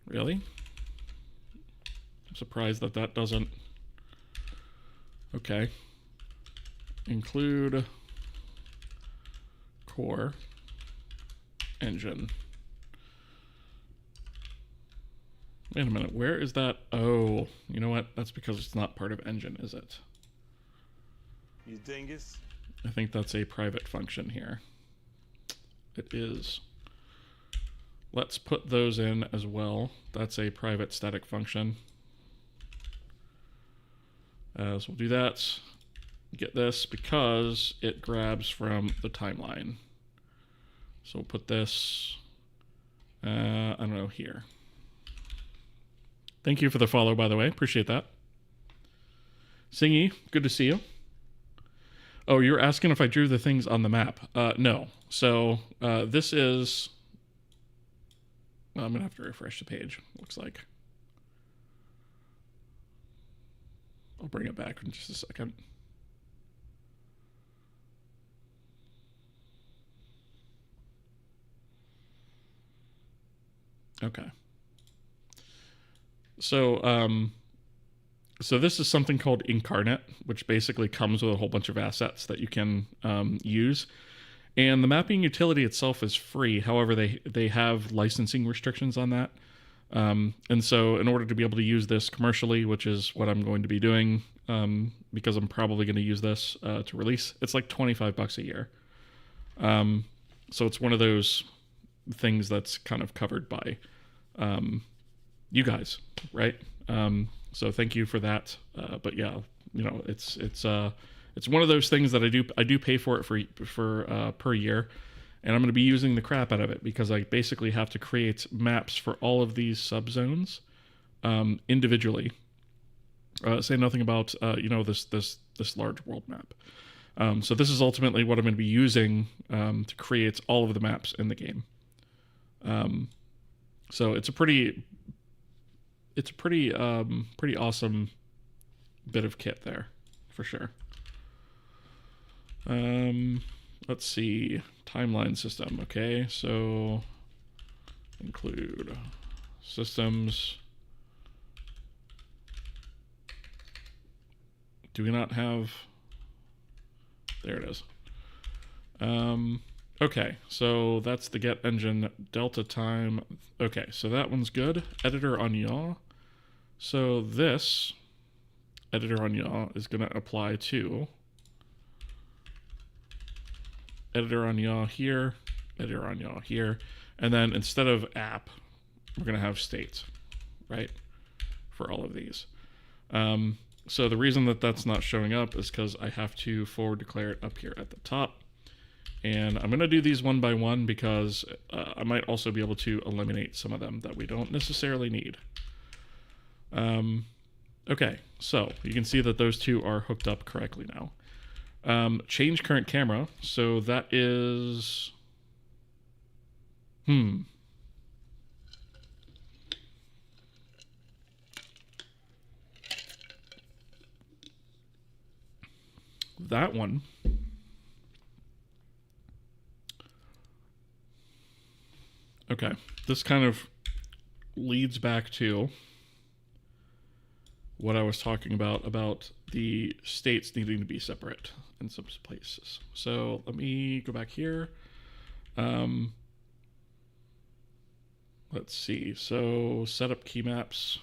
Really? I'm surprised that that doesn't, okay. Include core engine. Wait a minute, where is that? Oh, you know what? That's because it's not part of engine, is it? You dingus. I think that's a private function here. It is. Let's put those in as well. That's a private static function. So we'll do that. Get this because it grabs from the timeline. So we'll put this, I don't know, here. Thank you for the follow, by the way. Appreciate that. Singy, good to see you. Oh, you're asking if I drew the things on the map. No. So this is... Well, I'm going to have to refresh the page, looks like. I'll bring it back in just a second. Okay. So, so this is something called Incarnate, which basically comes with a whole bunch of assets that you can use. And the mapping utility itself is free. However, they have licensing restrictions on that. And so in order to be able to use this commercially, which is what I'm going to be doing, because I'm probably going to use this to release, it's like $25 a year. So it's one of those things that's kind of covered by you guys, right? So thank you for that. But yeah, you know, it's one of those things that I do pay for it for per year, and I'm going to be using the crap out of it because I basically have to create maps for all of these subzones individually. Say nothing about you know, this large world map. So this is ultimately what I'm going to be using to create all of the maps in the game. So it's a pretty awesome bit of kit there, for sure. Let's see, timeline system. Okay, so include systems. Do we not have? There it is. Okay, so that's the get engine delta time. Okay, so that one's good. Editor on yaw. So this editor on yaw is going to apply to editor on yaw here, editor on yaw here, and then instead of app, we're going to have state, right, for all of these. So the reason that that's not showing up is because I have to forward declare it up here at the top. And I'm going to do these one by one because I might also be able to eliminate some of them that we don't necessarily need. Okay, so you can see that those two are hooked up correctly now. Change current camera. So that is... That one... Okay, this kind of leads back to what I was talking about the states needing to be separate in some places. So let me go back here. Let's see. So set up key maps.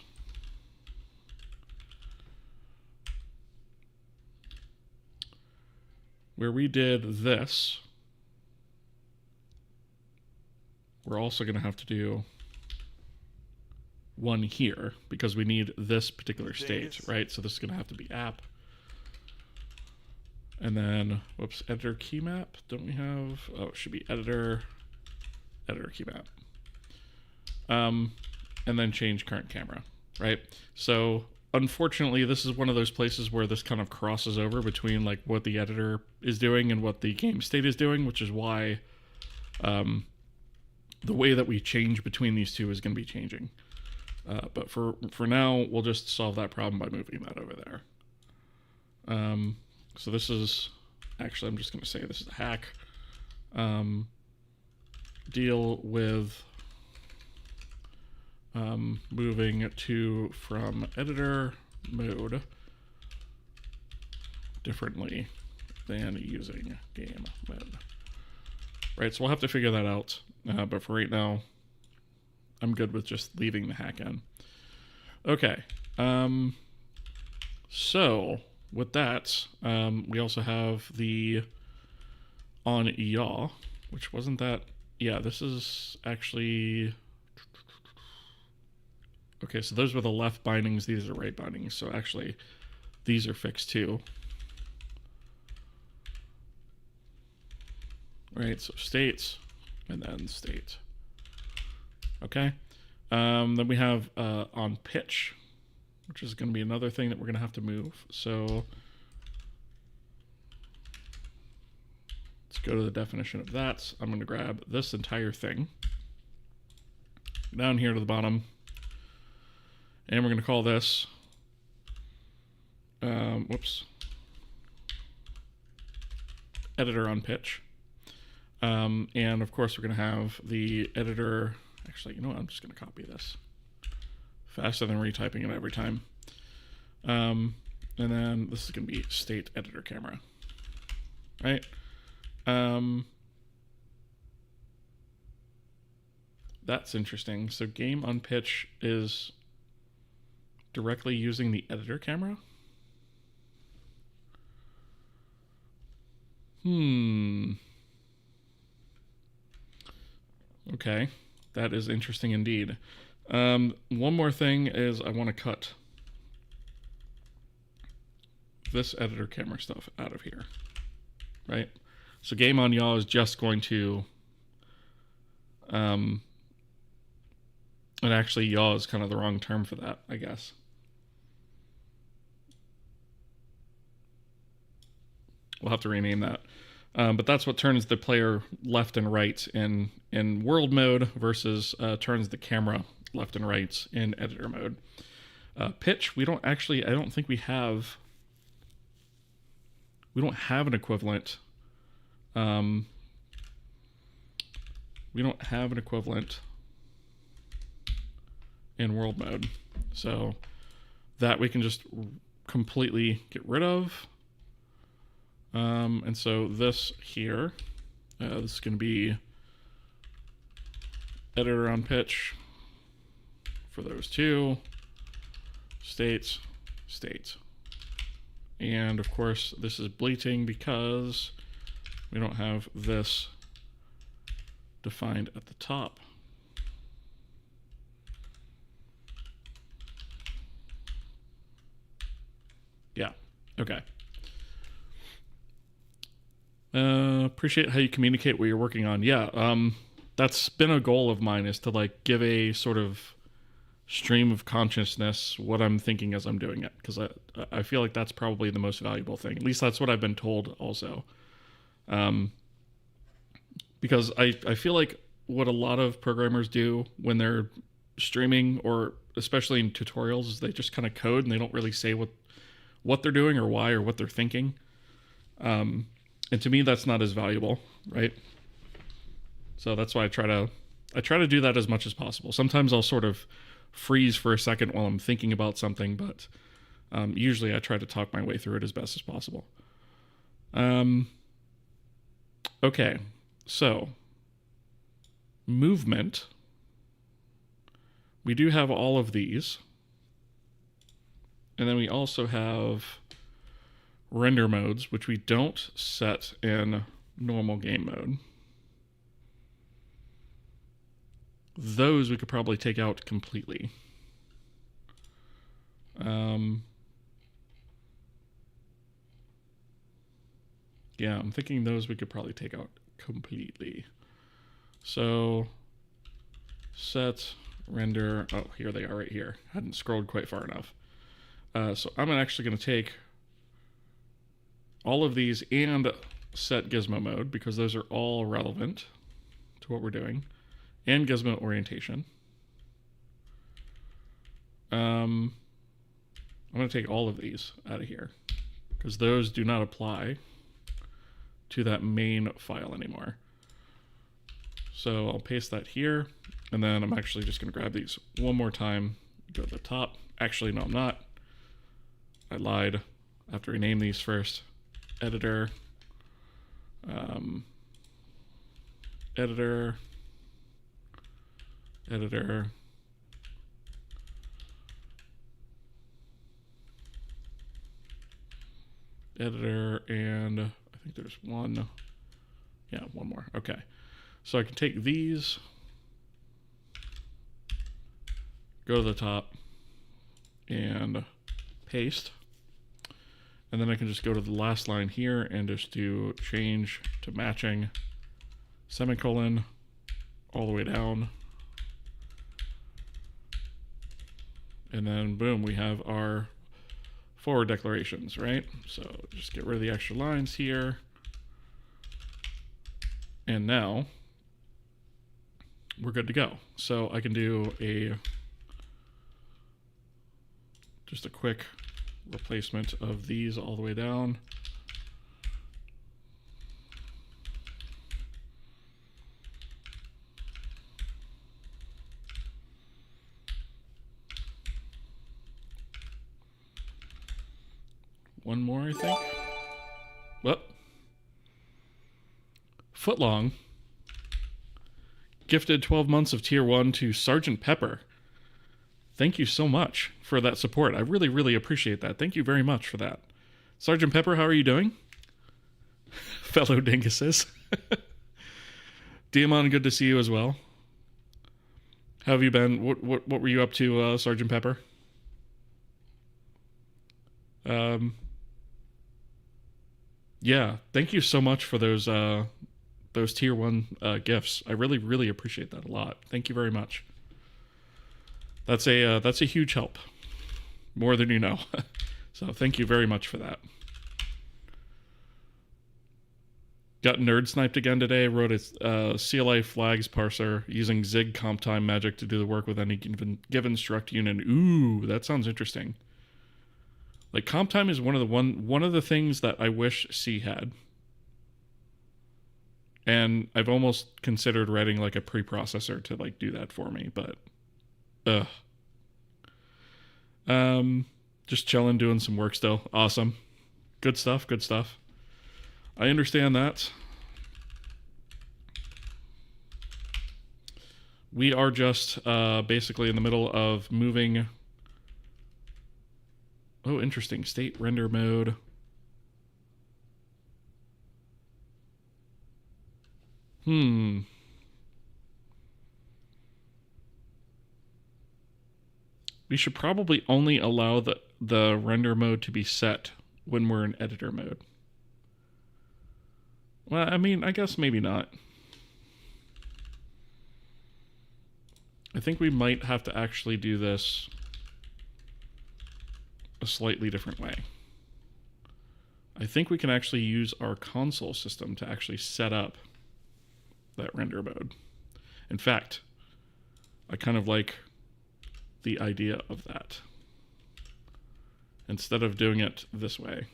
Where we did this, we're also going to have to do one here because we need this particular state, right? So this is going to have to be app. And then, whoops, editor key map. Don't we have, oh, it should be editor key map. And then change current camera, right? So unfortunately, this is one of those places where this kind of crosses over between like what the editor is doing and what the game state is doing, which is why the way that we change between these two is going to be changing. But for now, we'll just solve that problem by moving that over there. So this is, actually, I'm just going to say this is a hack. Deal with moving from editor mode differently than using game mode. Right, so we'll have to figure that out. But for right now, I'm good with just leaving the hack in. Okay. So with that, we also have the on yaw, which wasn't that. Yeah, this is actually. Okay, so those were the left bindings. These are right bindings. So actually, these are fixed too. Right, so states and then state. Okay. Then we have on pitch, which is going to be another thing that we're going to have to move. So let's go to the definition of that. I'm going to grab this entire thing down here to the bottom. And we're going to call this, editor on pitch. And of course, we're going to have the editor. Actually, you know what? I'm just going to copy this faster than retyping it every time. And then this is going to be state editor camera, right? That's interesting. So game on pitch is directly using the editor camera. Okay, that is interesting indeed. One more thing is I want to cut this editor camera stuff out of here, right? So game on yaw is just going to, and actually yaw is kind of the wrong term for that, I guess. We'll have to rename that. But that's what turns the player left and right in world mode versus turns the camera left and right in editor mode. Pitch, we don't actually, I don't think we have an equivalent. We don't have an equivalent in world mode. So that we can just completely get rid of. And so this here, this is going to be editor on pitch for those two, states. And of course, this is bleating because we don't have this defined at the top. Yeah, okay. Appreciate how you communicate what you're working on. Yeah, that's been a goal of mine, is to like give a sort of stream of consciousness what I'm thinking as I'm doing it, because I feel like that's probably the most valuable thing. At least that's what I've been told also. Because I feel like what a lot of programmers do when they're streaming, or especially in tutorials, is they just kind of code and they don't really say what they're doing or why or what they're thinking. And to me, that's not as valuable, right? So that's why I try to do that as much as possible. Sometimes I'll sort of freeze for a second while I'm thinking about something, but Usually I try to talk my way through it as best as possible. Okay, so movement. We do have all of these. And then we also have render modes, which we don't set in normal game mode. Those we could probably take out completely. Yeah, I'm thinking those we could probably take out completely. So set render. Oh, here they are right here. Hadn't scrolled quite far enough. So I'm actually going to take all of these and set gizmo mode because those are all relevant to what we're doing, and gizmo orientation. I'm going to take all of these out of here because those do not apply to that main file anymore. So I'll paste that here, and then I'm actually just going to grab these one more time, go to the top. Actually, no, I'm not. I lied. I have to rename these first. Editor. Editor. Editor. Editor, and I think there's one. Yeah, one more. Okay. So I can take these, go to the top, and paste. And then I can just go to the last line here and just do change to matching, semicolon, all the way down. And then boom, we have our forward declarations, right? So just get rid of the extra lines here. And now we're good to go. So I can do just a quick replacement of these all the way down. One more, I think. Well, Footlong gifted 12 months of tier 1 to Sergeant Pepper. Thank you so much for that support. I really, really appreciate that. Thank you very much for that. Sergeant Pepper, how are you doing? Fellow dinguses. Diamond, good to see you as well. How have you been? What were you up to, Sergeant Pepper? Yeah, thank you so much for those tier 1 gifts. I really, really appreciate that a lot. Thank you very much. That's a huge help, more than you know. So thank you very much for that. Got nerd sniped again today. Wrote a CLI flags parser using Zig comp time magic to do the work with any given struct unit. Ooh, that sounds interesting. Like comp time is one of the things that I wish C had. And I've almost considered writing like a preprocessor to like do that for me, but just chilling, doing some work still. Awesome. Good stuff, good stuff. I understand that. We are just basically in the middle of moving. Oh, interesting. State render mode. We should probably only allow the render mode to be set when we're in editor mode. Well, I mean, I guess maybe not. I think we might have to actually do this a slightly different way. I think we can actually use our console system to actually set up that render mode. In fact, I kind of like the idea of that. Instead of doing it this way.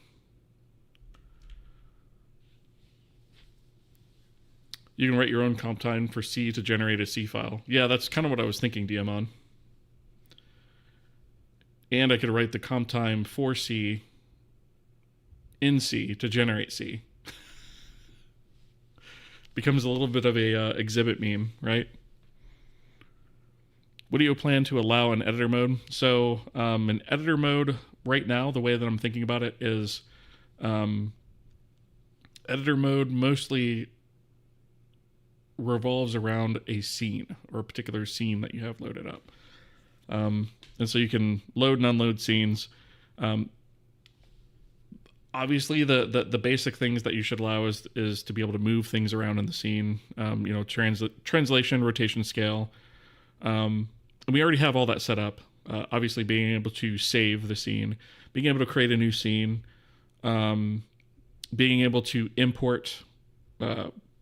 You can write your own comp time for C to generate a C file. Yeah, that's kind of what I was thinking, Diamond. and I could write the comp time for C in C to generate C. Becomes a little bit of a exhibit meme, right? What do you plan to allow in editor mode? So in editor mode right now, the way that I'm thinking about it is editor mode mostly revolves around a scene or a particular scene that you have loaded up. And so you can load and unload scenes. Obviously, the basic things that you should allow is to be able to move things around in the scene. Translation, rotation, scale. And we already have all that set up. Obviously, being able to save the scene, being able to create a new scene, being able to import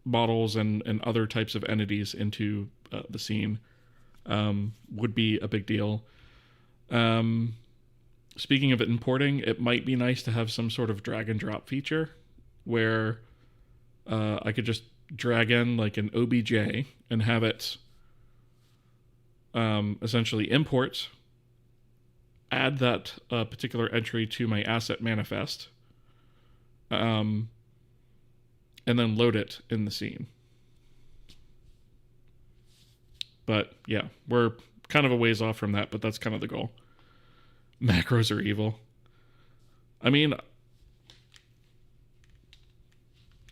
models and other types of entities into the scene would be a big deal. Speaking of importing, it might be nice to have some sort of drag and drop feature where I could just drag in like an OBJ and have it essentially import, add that particular entry to my asset manifest, and then load it in the scene. But yeah, we're kind of a ways off from that, but that's kind of the goal. Macros are evil. I mean,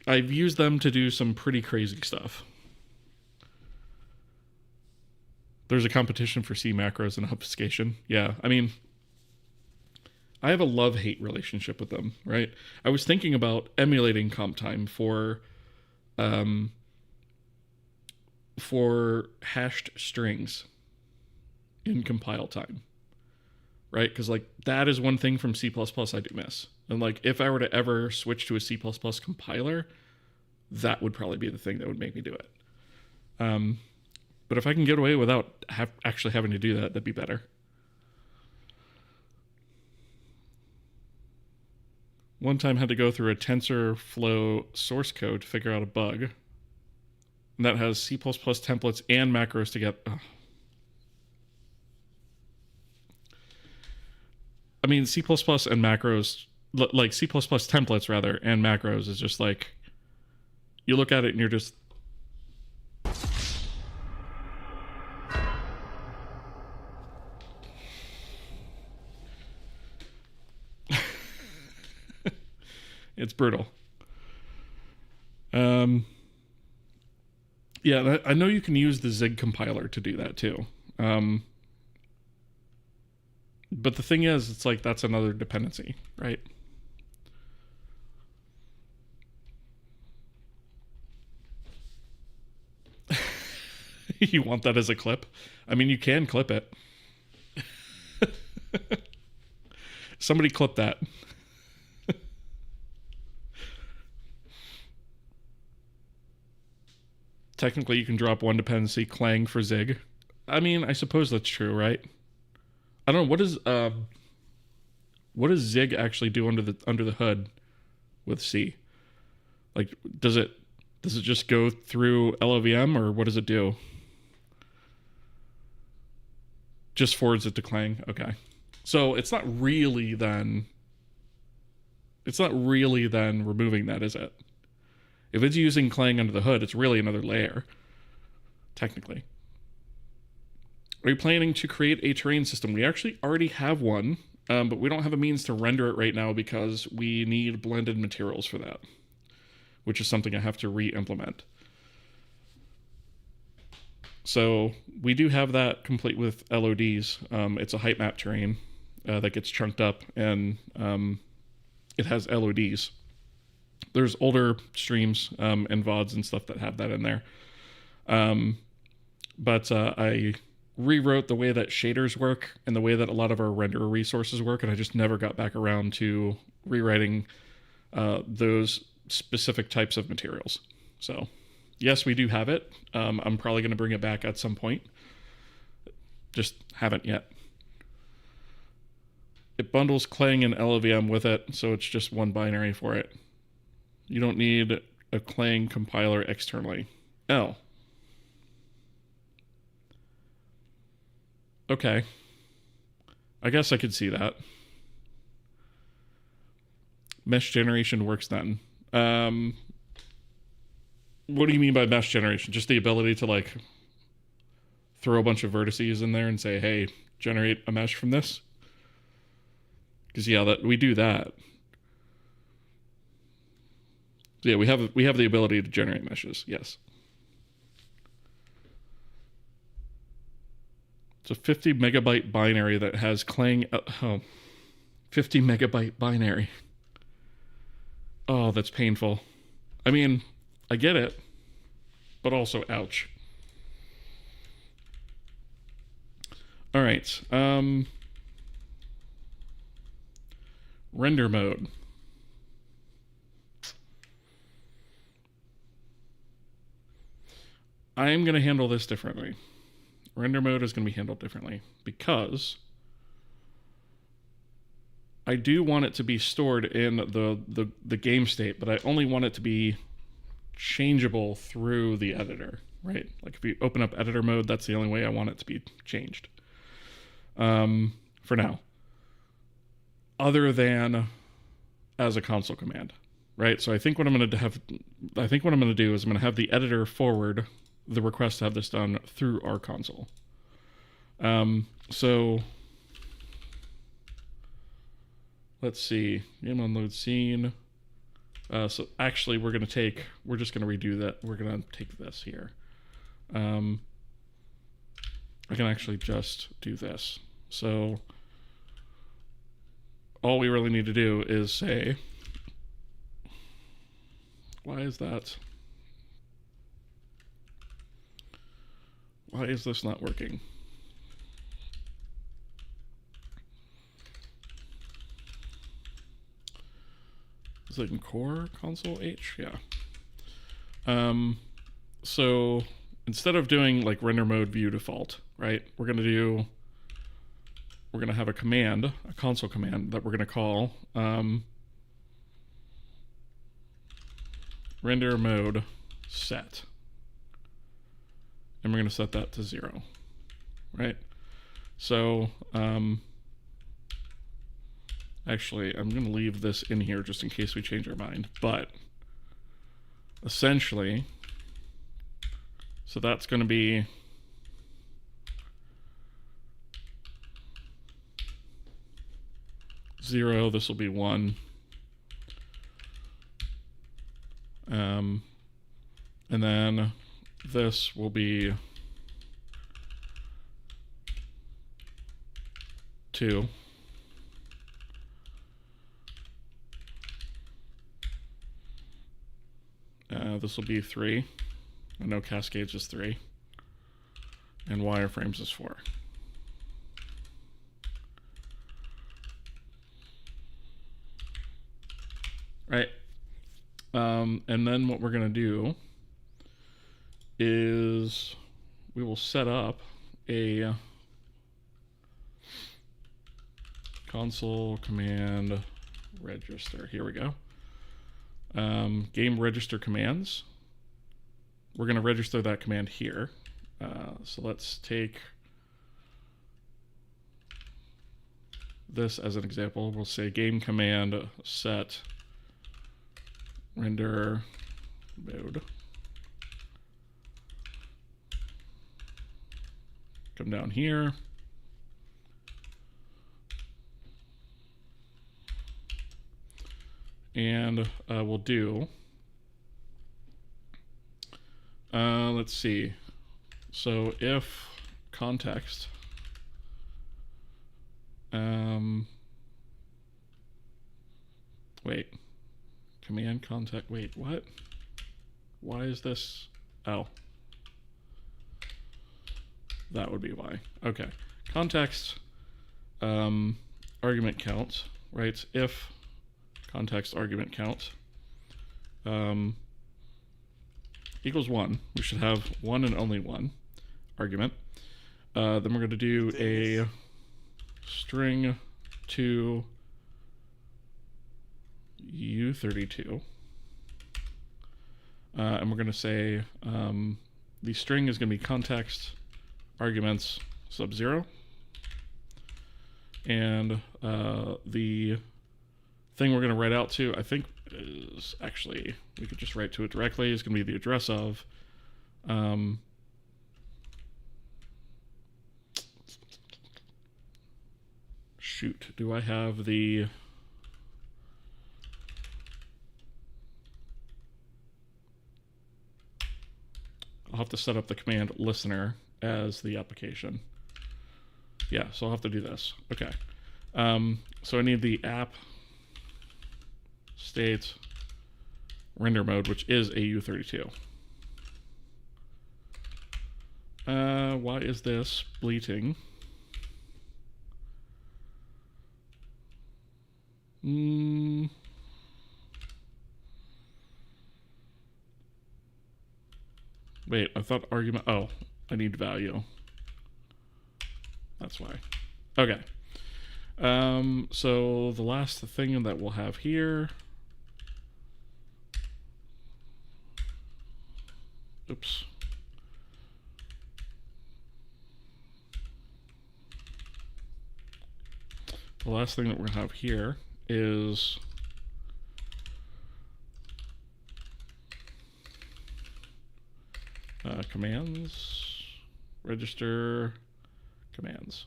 I've used them to do some pretty crazy stuff. There's a competition for C macros and obfuscation. Yeah, I mean, I have a love-hate relationship with them, right? I was thinking about emulating comp time for hashed strings in compile time, right? Because like that is one thing from C++ I do miss. And like if I were to ever switch to a C++ compiler, that would probably be the thing that would make me do it. But if I can get away without actually having to do that, that'd be better. One time had to go through a TensorFlow source code to figure out a bug. And that has C++ templates and macros together. Oh. I mean, C++ and macros, like C++ templates rather, and macros is just like, you look at it and you're just, it's brutal. Yeah, I know you can use the Zig compiler to do that too. But the thing is, it's like that's another dependency, right? You want that as a clip? I mean, you can clip it. Somebody clip that. Technically, you can drop one dependency, Clang for Zig. I mean, I suppose that's true, right? I don't know, what does Zig actually do under the hood with C? Like, does it just go through LLVM, or what does it do? Just forwards it to Clang. Okay. So it's not really then removing that, is it? If it's using Clang under the hood, it's really another layer, technically. Are you planning to create a terrain system? We actually already have one, but we don't have a means to render it right now because we need blended materials for that, which is something I have to re-implement. So we do have that complete with LODs. It's a height map terrain that gets chunked up, and it has LODs. There's older streams and VODs and stuff that have that in there. But I rewrote the way that shaders work and the way that a lot of our renderer resources work, and I just never got back around to rewriting those specific types of materials. So yes, we do have it. I'm probably going to bring it back at some point. Just haven't yet. It bundles Clang and LLVM with it, so it's just one binary for it. You don't need a Clang compiler externally. Oh. Okay. I guess I could see that. Mesh generation works then. What do you mean by mesh generation? Just the ability to like throw a bunch of vertices in there and say, hey, generate a mesh from this? Because yeah, that we do that. So yeah, we have the ability to generate meshes. Yes. It's a 50 megabyte binary that has Clang. 50 megabyte binary. Oh, that's painful. I mean, I get it, but also ouch. All right. Render mode. I'm going to handle this differently. Render mode is going to be handled differently because I do want it to be stored in the game state, but I only want it to be changeable through the editor, right? Like if you open up editor mode, that's the only way I want it to be changed. For now. Other than as a console command, right? So I think what I'm going to do is I'm going to have the editor forward the request to have this done through our console. So let's see, game unload scene. So actually we're just going to redo that. We're going to take this here. I can actually just do this. So all we really need to do is say, why is this not working? Is it in core console H? Yeah. So instead of doing like render mode view default, right? We're going to have a command, a console command that we're going to call render mode set. And we're going to set that to 0, right? So actually, I'm going to leave this in here just in case we change our mind. But essentially, so that's going to be zero. This will be 1. And then this will be 2. This will be 3. I know cascades is 3. And wireframes is 4. Right. And then what we're going to do is we will set up a console command register. Here we go. Game register commands. We're going to register that command here. So let's take this as an example. We'll say game command set render mode. Come down here. And we'll do, let's see. So if context, wait, command context, wait, what? Why is this? Oh, that would be why. Okay, context, argument count, right? If context argument count equals 1. We should have 1 and only 1 argument. Then we're going to do a string to U32. And we're going to say the string is going to be context arguments sub 0. And the thing we're going to write out to, I think, is actually, we could just write to it directly. It's going to be the address of. Shoot, do I have the... I'll have to set up the command listener as the application. Yeah, so I'll have to do this. Okay. So I need the app state render mode, which is AU32. Why is this bleating? Wait, I thought argument... Oh, I need value. That's why. Okay. So the last thing that we'll have here... Oops. The last thing that we're going to have here is... commands, register commands.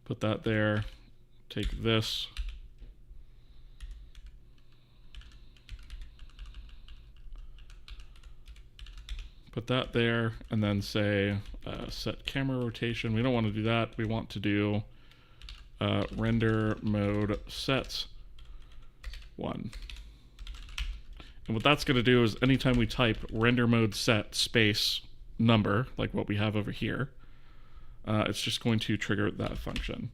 Put that there, take this, put that there, and then say set camera rotation. We don't want to do that. We want to do render mode set 1. And what that's going to do is anytime we type render mode set space number, like what we have over here, it's just going to trigger that function.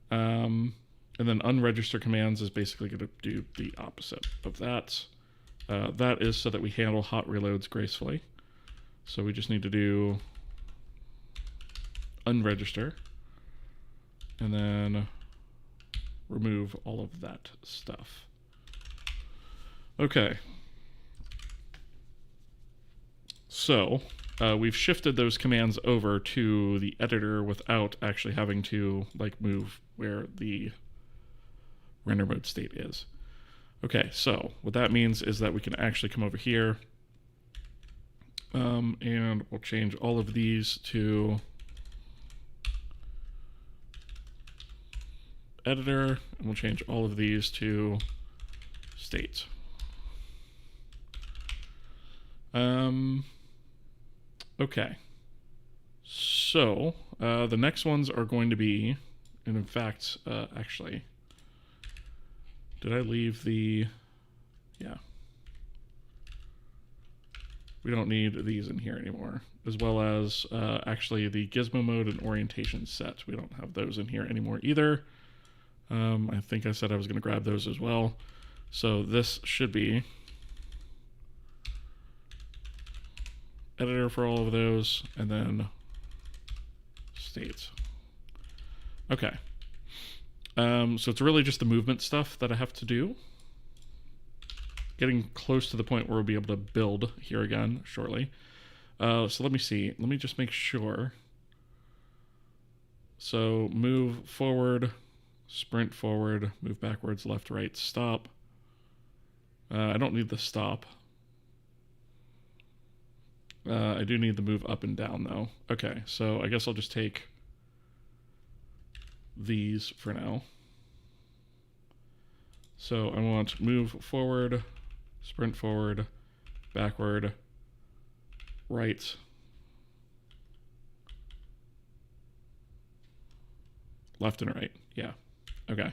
And then unregister commands is basically going to do the opposite of that. That is so that we handle hot reloads gracefully. So we just need to do unregister and then remove all of that stuff. Okay. So we've shifted those commands over to the editor without actually having to like move where the render mode state is. Okay, so what that means is that we can actually come over here and we'll change all of these to editor, and we'll change all of these to state. Okay. So the next ones are going to be, and in fact, actually, did I leave the, yeah. We don't need these in here anymore, as well as actually the gizmo mode and orientation set. We don't have those in here anymore either. I think I said I was going to grab those as well. So this should be editor for all of those, and then state. Okay. So it's really just the movement stuff that I have to do. Getting close to the point where we'll be able to build here again shortly. So let me see. Let me just make sure. So move forward, sprint forward, move backwards, left, right, stop. I don't need the stop. I do need the move up and down though. Okay, so I guess I'll just take these for now. So I want move forward, sprint forward, backward, right, left and right. Yeah. Okay.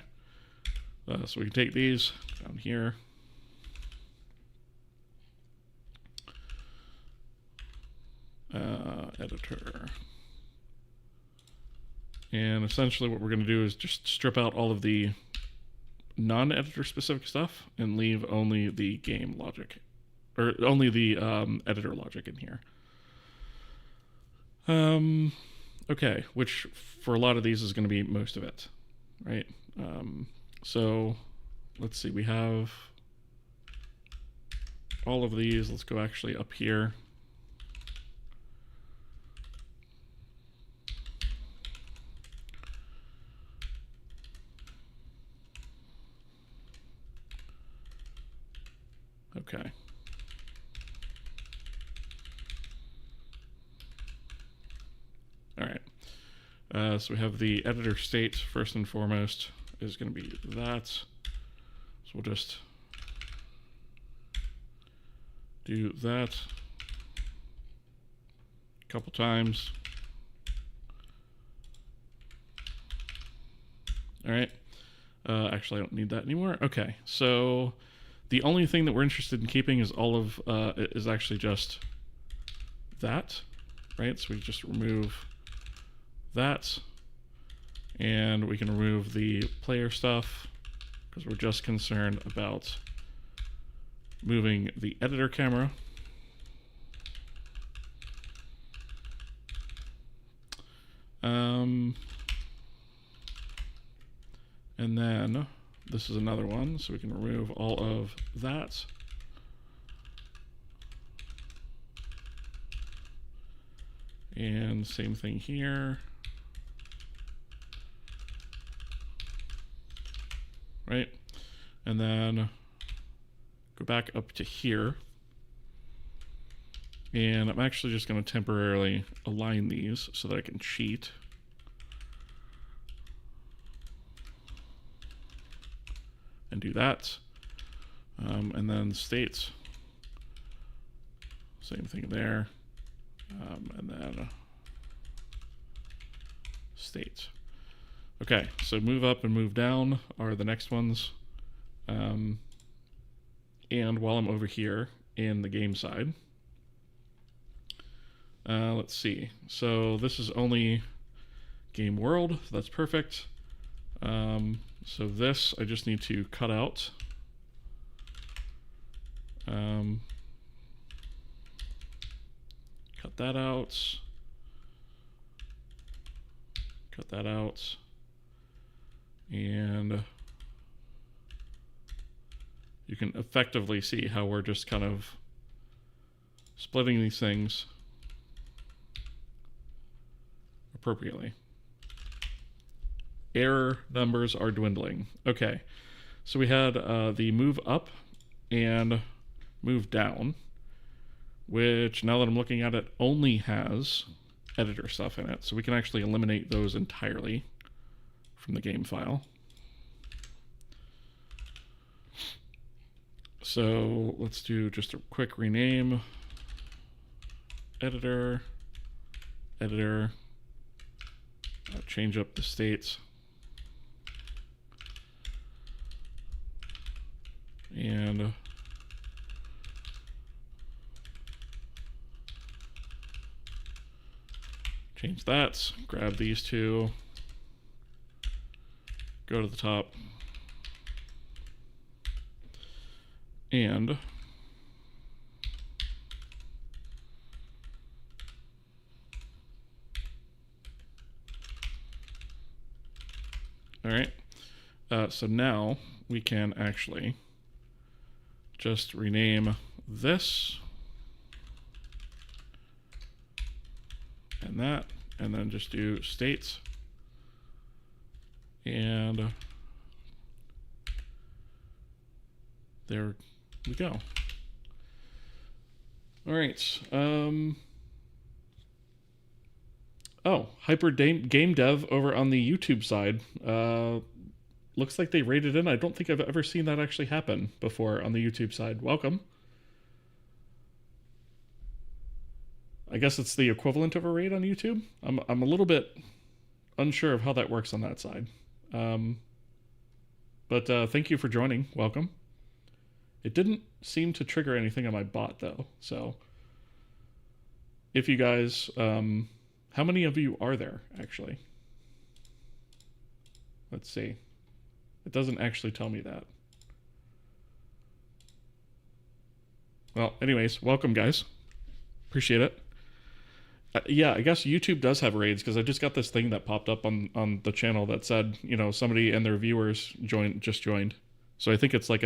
So we can take these down here. Editor. And essentially what we're going to do is just strip out all of the non-editor specific stuff and leave only the game logic, or only the editor logic in here. Okay, which for a lot of these is going to be most of it, right? So let's see, we have all of these. Let's go actually up here. Okay. All right. So we have the editor state first and foremost is going to be that. So we'll just do that a couple times. All right. Actually, I don't need that anymore. Okay. So the only thing that we're interested in keeping is all of is actually just that, right? So we just remove that, and we can remove the player stuff because we're just concerned about moving the editor camera. And then this is another one, so we can remove all of that. And same thing here. Right? And then go back up to here. And I'm actually just going to temporarily align these so that I can cheat. And do that. And then states. Same thing there. And then states. Okay, so move up and move down are the next ones. And while I'm over here in the game side, let's see. So this is only game world. So that's perfect. So this I just need to cut out. Cut that out. Cut that out. And you can effectively see how we're just kind of splitting these things appropriately. Error numbers are dwindling. Okay, so we had the move up and move down, which now that I'm looking at it only has editor stuff in it, so we can actually eliminate those entirely from the game file. So let's do just a quick rename. Editor, editor, change up the states. And change that, grab these two, go to the top, and all right, so now we can actually just rename this and that, and then just do states, and there we go. All right. Oh, Hyper Game Dev over on the YouTube side. Looks like they raided in. I don't think I've ever seen that actually happen before on the YouTube side. Welcome. I guess it's the equivalent of a raid on YouTube. I'm a little bit unsure of how that works on that side. But thank you for joining. Welcome. It didn't seem to trigger anything on my bot though. So if you guys, how many of you are there actually? Let's see. It doesn't actually tell me that. Well, anyways, welcome guys. Appreciate it. Yeah, I guess YouTube does have raids because I just got this thing that popped up on the channel that said, you know, somebody and their viewers just joined. So I think it's like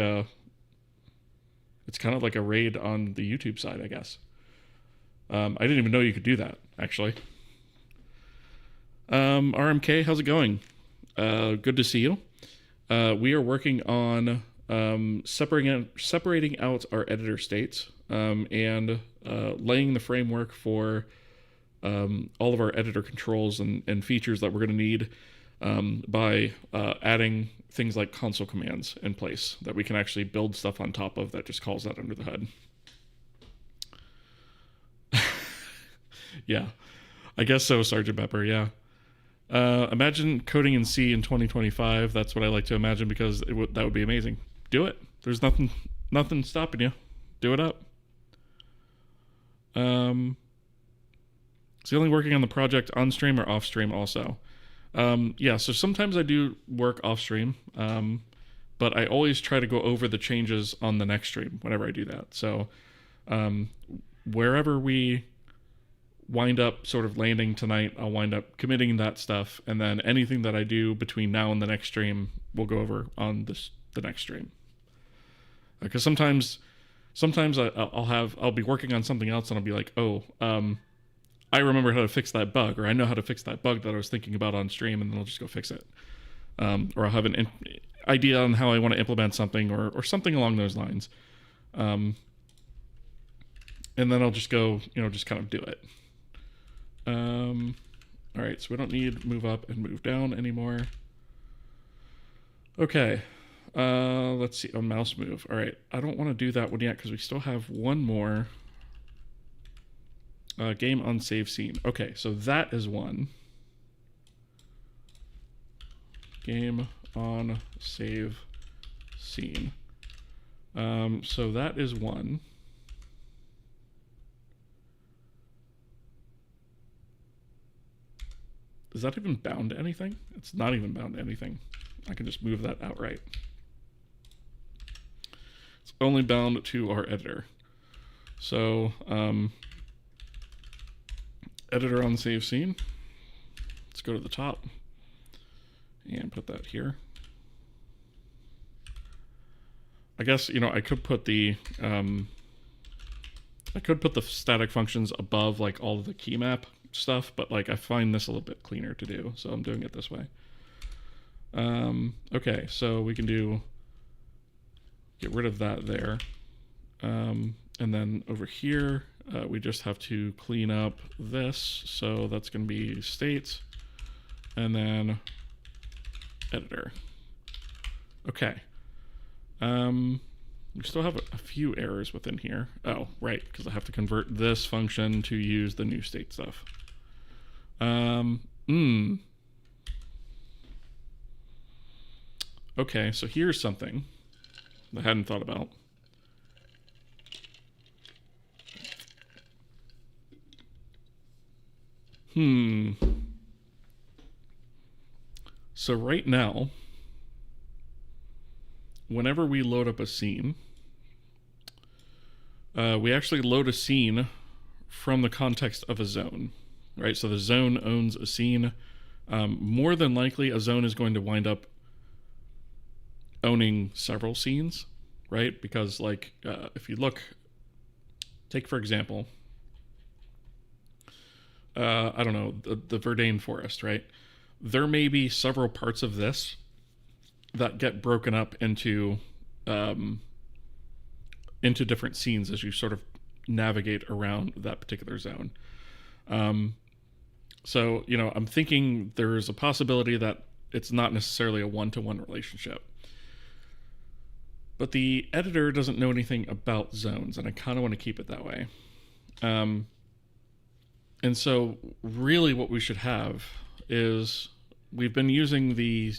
it's kind of like a raid on the YouTube side, I guess. I didn't even know you could do that, actually. RMK, how's it going? Good to see you. We are working on separating out our editor states, and laying the framework for all of our editor controls and features that we're going to need, by adding things like console commands in place that we can actually build stuff on top of that just calls that under the hood. Yeah, I guess so, Sergeant Pepper. Yeah. Imagine coding in C in 2025. That's what I like to imagine, because that would be amazing. Do it. There's nothing stopping you. Do it up. Is he only working on the project on stream or off stream also? Yeah, so sometimes I do work off stream, but I always try to go over the changes on the next stream whenever I do that. So wherever we wind up sort of landing tonight, I'll wind up committing that stuff, and then anything that I do between now and the next stream we'll go over on the next stream. Because sometimes I'll be working on something else and I'll be like, I remember how to fix that bug, or I know how to fix that bug that I was thinking about on stream, and then I'll just go fix it. Or I'll have an idea on how I want to implement something, or something along those lines. And then I'll just go, just kind of do it. All right, so we don't need move up and move down anymore. Okay, let's see, mouse move. All right, I don't want to do that one yet because we still have one more. Game on save scene. Okay, so that is one. Game on save scene. So that is one. Is that even bound to anything? It's not even bound to anything. I can just move that outright. It's only bound to our editor. So, editor on save scene. Let's go to the top and put that here. I guess, I could put the static functions above like all of the key map stuff, but like I find this a little bit cleaner to do, so I'm doing it this way. Okay, so we can get rid of that there. And then over here, we just have to clean up this. So that's going to be states and then editor. Okay. We still have a few errors within here. Oh, right, because I have to convert this function to use the new state stuff. Okay, so here's something I hadn't thought about. So right now, whenever we load up a scene, we actually load a scene from the context of a zone, right? So the zone owns a scene. More than likely, a zone is going to wind up owning several scenes, right? Because like, if you take for example, I don't know, the Verdane forest, right? There may be several parts of this that get broken up into different scenes as you sort of navigate around that particular zone. So, I'm thinking there's a possibility that it's not necessarily a one-to-one relationship. But the editor doesn't know anything about zones, and I kind of want to keep it that way. And so really what we should have is we've been using the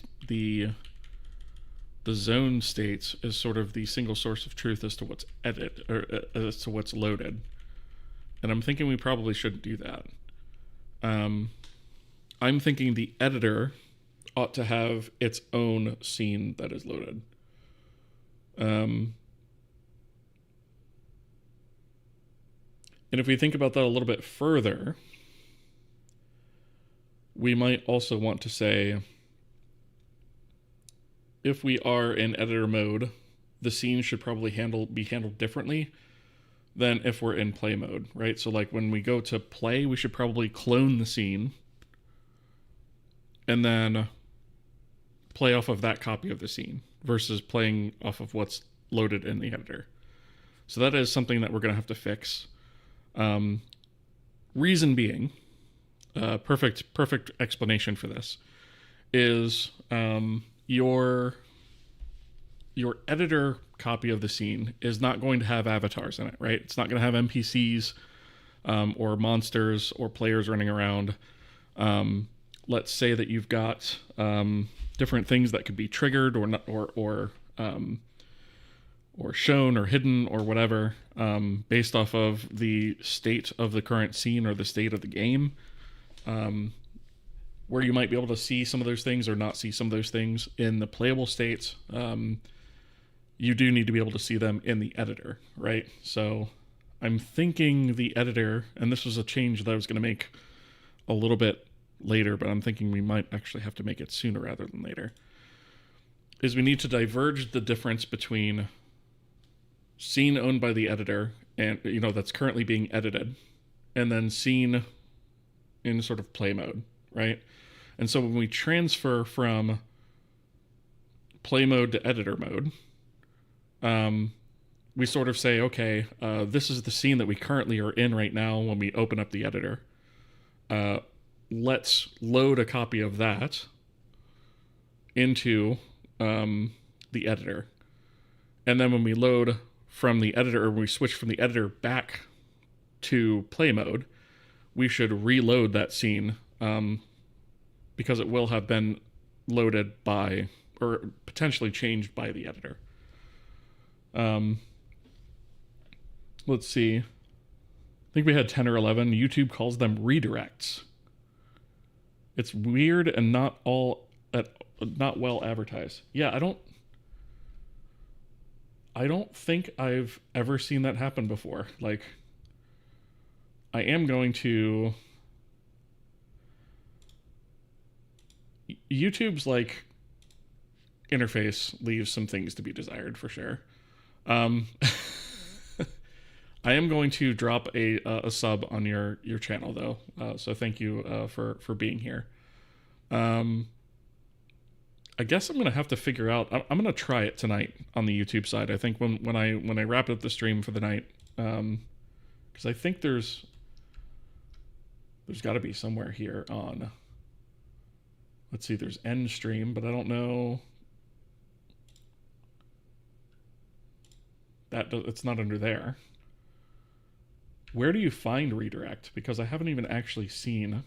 zone states as sort of the single source of truth as to what's as to what's loaded. And I'm thinking we probably shouldn't do that. I'm thinking the editor ought to have its own scene that is loaded. And if we think about that a little bit further, we might also want to say, if we are in editor mode, the scene should probably be handled differently than if we're in play mode, right? So like when we go to play, we should probably clone the scene and then play off of that copy of the scene versus playing off of what's loaded in the editor. So that is something that we're going to have to fix. Reason being, perfect explanation for this is your editor copy of the scene is not going to have avatars in it, right? It's not going to have NPCs or monsters or players running around. Let's say that you've got different things that could be triggered or not, or shown or hidden or whatever, based off of the state of the current scene or the state of the game, where you might be able to see some of those things or not see some of those things in the playable states. You do need to be able to see them in the editor, right? So I'm thinking the editor, and this was a change that I was going to make a little bit later, but I'm thinking we might actually have to make it sooner rather than later, is we need to diverge the difference between scene owned by the editor and, that's currently being edited, and then scene in sort of play mode, right? And so when we transfer from play mode to editor mode, we sort of say, okay, this is the scene that we currently are in right now when we open up the editor. Let's load a copy of that into the editor. And then when we load from the editor, or when we switch from the editor back to play mode, we should reload that scene because it will have been loaded by, or potentially changed by, the editor. Let's see. I think we had 10 or 11. YouTube calls them redirects. It's weird and not well advertised. Yeah, I don't think I've ever seen that happen before. Like, I am going to... YouTube's, like, interface leaves some things to be desired, for sure. I am going to drop a sub on your channel, though. So thank you for being here. I guess I'm gonna have to figure out. I'm gonna try it tonight on the YouTube side. I think when I wrap up the stream for the night, because I think there's got to be somewhere here on. Let's see. There's end stream, but I don't know. It's not under there. Where do you find redirect? Because I haven't even actually seen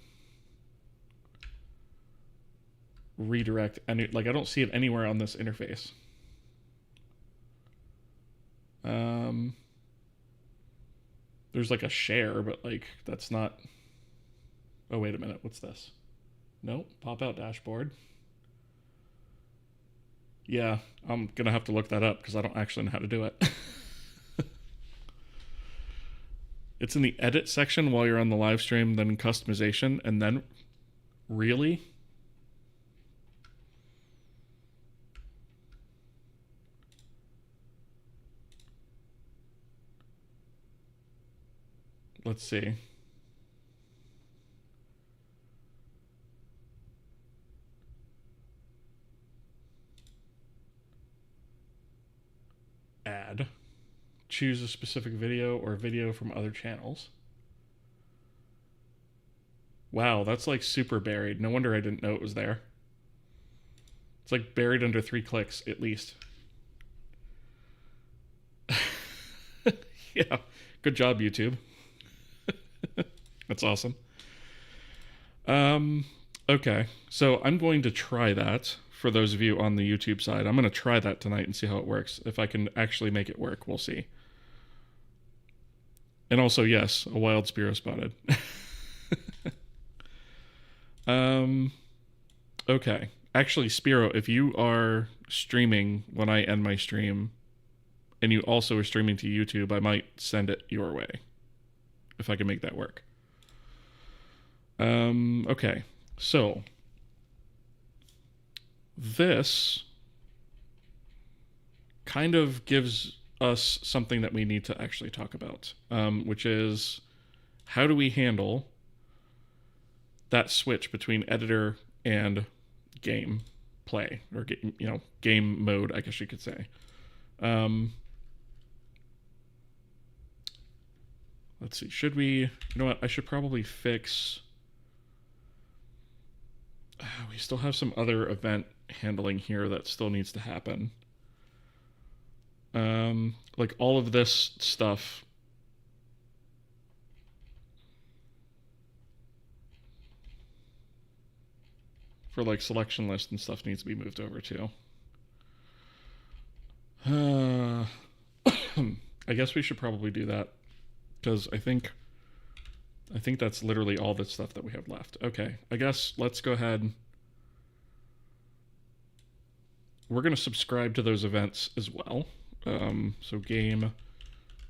redirect any, like, I don't see it anywhere on this interface. There's like a share, but like that's not. Oh, wait a minute. What's this? Nope. Pop out dashboard. Yeah, I'm gonna have to look that up because I don't actually know how to do it. It's in the edit section while you're on the live stream, then customization, and then... Really? Let's see. Add. Choose a specific video or video from other channels. Wow, that's like super buried. No wonder I didn't know it was there. It's like buried under 3 clicks, at least. Yeah, good job, YouTube. That's awesome. Okay, so I'm going to try that. For those of you on the YouTube side, I'm going to try that tonight and see how it works. If I can actually make it work, we'll see. And also, yes, a wild Spiro spotted. Okay. Actually, Spiro, if you are streaming when I end my stream, and you also are streaming to YouTube, I might send it your way. If I can make that work. Okay. So... this kind of gives us something that we need to actually talk about, which is how do we handle that switch between editor and game play or game mode, I guess you could say. Let's see. Should we? You know what? I should probably fix. We still have some other event handling here that still needs to happen. Like all of this stuff. For like selection list and stuff needs to be moved over too. I guess we should probably do that because I think that's literally all the stuff that we have left. Okay, I guess let's go ahead. We're going to subscribe to those events as well. So game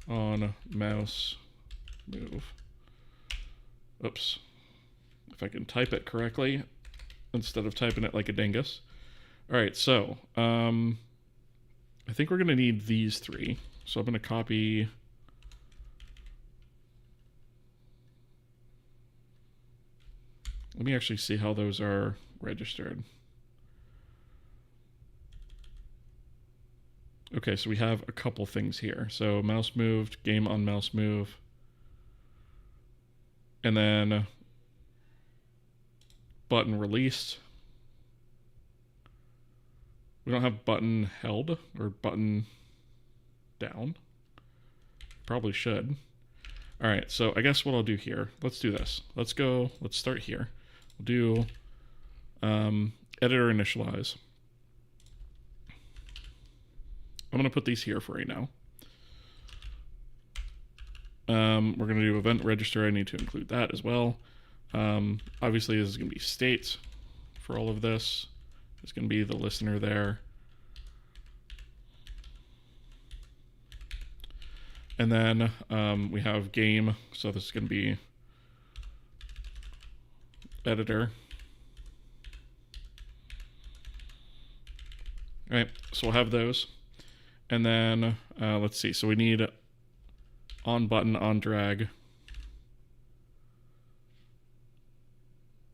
on mouse move. Oops. If I can type it correctly instead of typing it like a dingus. All right, so I think we're going to need these three. So I'm going to copy. Let me actually see how those are registered. Okay, so we have a couple things here. So mouse moved, game on mouse move. And then button released. We don't have button held or button down. Probably should. All right, so I guess what I'll do here, let's do this. Let's start here. We'll do editor initialize. I'm going to put these here for right now. We're going to do event register. I need to include that as well. Obviously, this is going to be state for all of this. It's going to be the listener there. And then we have game. So this is going to be editor. All right, so we'll have those. And then let's see. So we need on button, on drag,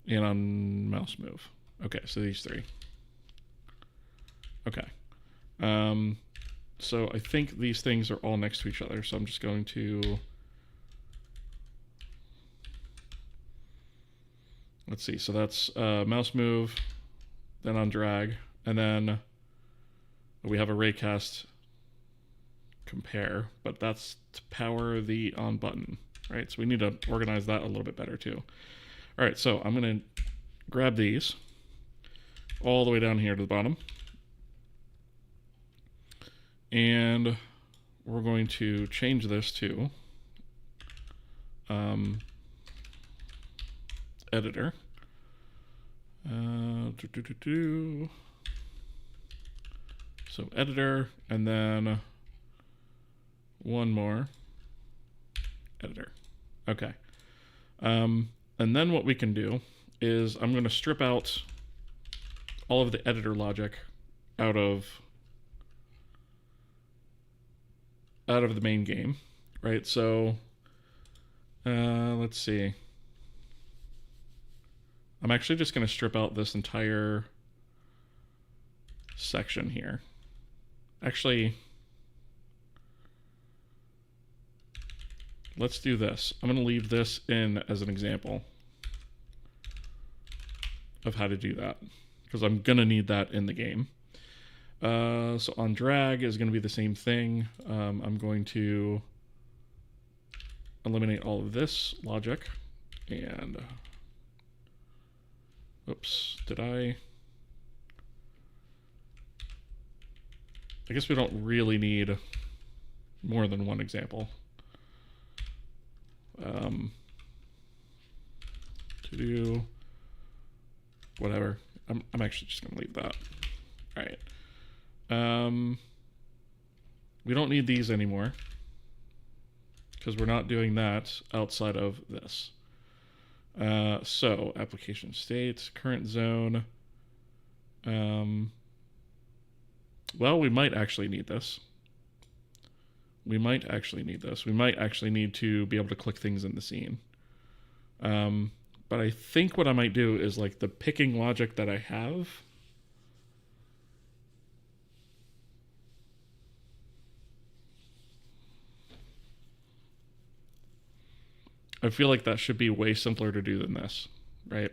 and on mouse move. Okay, so these three. Okay. So I think these things are all next to each other. So I'm just going to, let's see. So that's mouse move, then on drag, and then we have a raycast compare, but that's to power the on button, right? So we need to organize that a little bit better too. All right, so I'm going to grab these all the way down here to the bottom. And we're going to change this to editor. So editor, and then one more editor. Okay. And then what we can do is I'm going to strip out all of the editor logic out of the main game, right? So let's see. I'm actually just going to strip out this entire section here. Actually, let's do this. I'm going to leave this in as an example of how to do that, because I'm going to need that in the game. So on drag is going to be the same thing. I'm going to eliminate all of this logic. And, oops, I guess we don't really need more than one example. To do whatever. I'm actually just going to leave that. All right. We don't need these anymore because we're not doing that outside of this. So application state, current zone. Well, we might actually need this. We might actually need to be able to click things in the scene. But I think what I might do is like the picking logic that I have, I feel like that should be way simpler to do than this, right?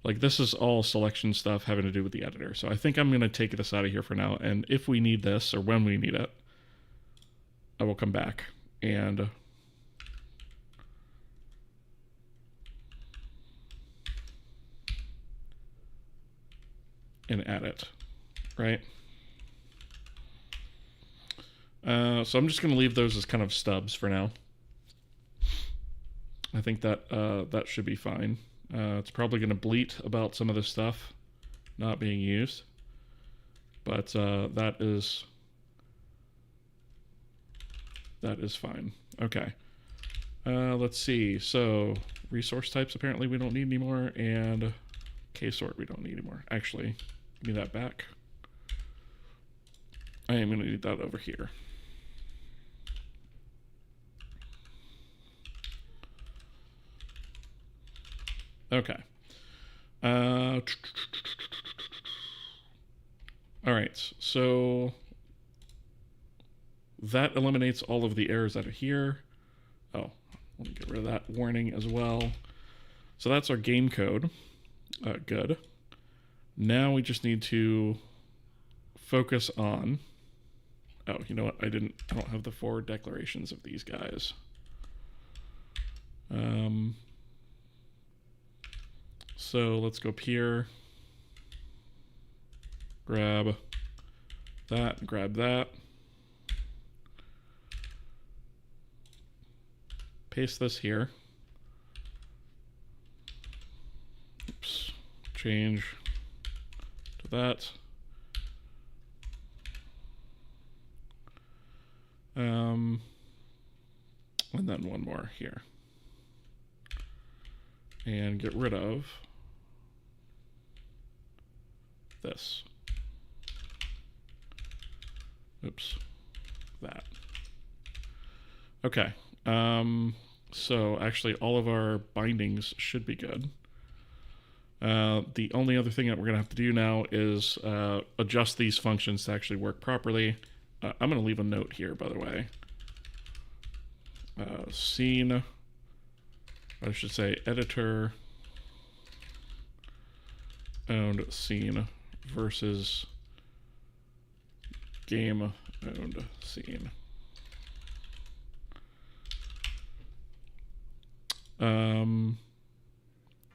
Like this is all selection stuff having to do with the editor. So I think I'm going to take this out of here for now. And if we need this or when we need it, I will come back and add it, right? So I'm just going to leave those as kind of stubs for now. I think that that should be fine. It's probably going to bleat about some of this stuff not being used, but that is fine. Okay. Let's see. So resource types apparently we don't need anymore, and K-sort we don't need anymore. Actually, give me that back. I am going to need that over here. Okay. All right, so that eliminates all of the errors out of here. Oh, let me get rid of that warning as well. So that's our game code. Good. Now we just need to focus on... Oh, you know what? I don't have the forward declarations of these guys. So let's go up here, grab that, and grab that. Paste this here. Oops. Change to that. And then one more here. And get rid of this. Oops. That. Okay. So actually all of our bindings should be good. The only other thing that we're going to have to do now is adjust these functions to actually work properly. I'm going to leave a note here, by the way. Scene, I should say editor owned scene versus game owned scene.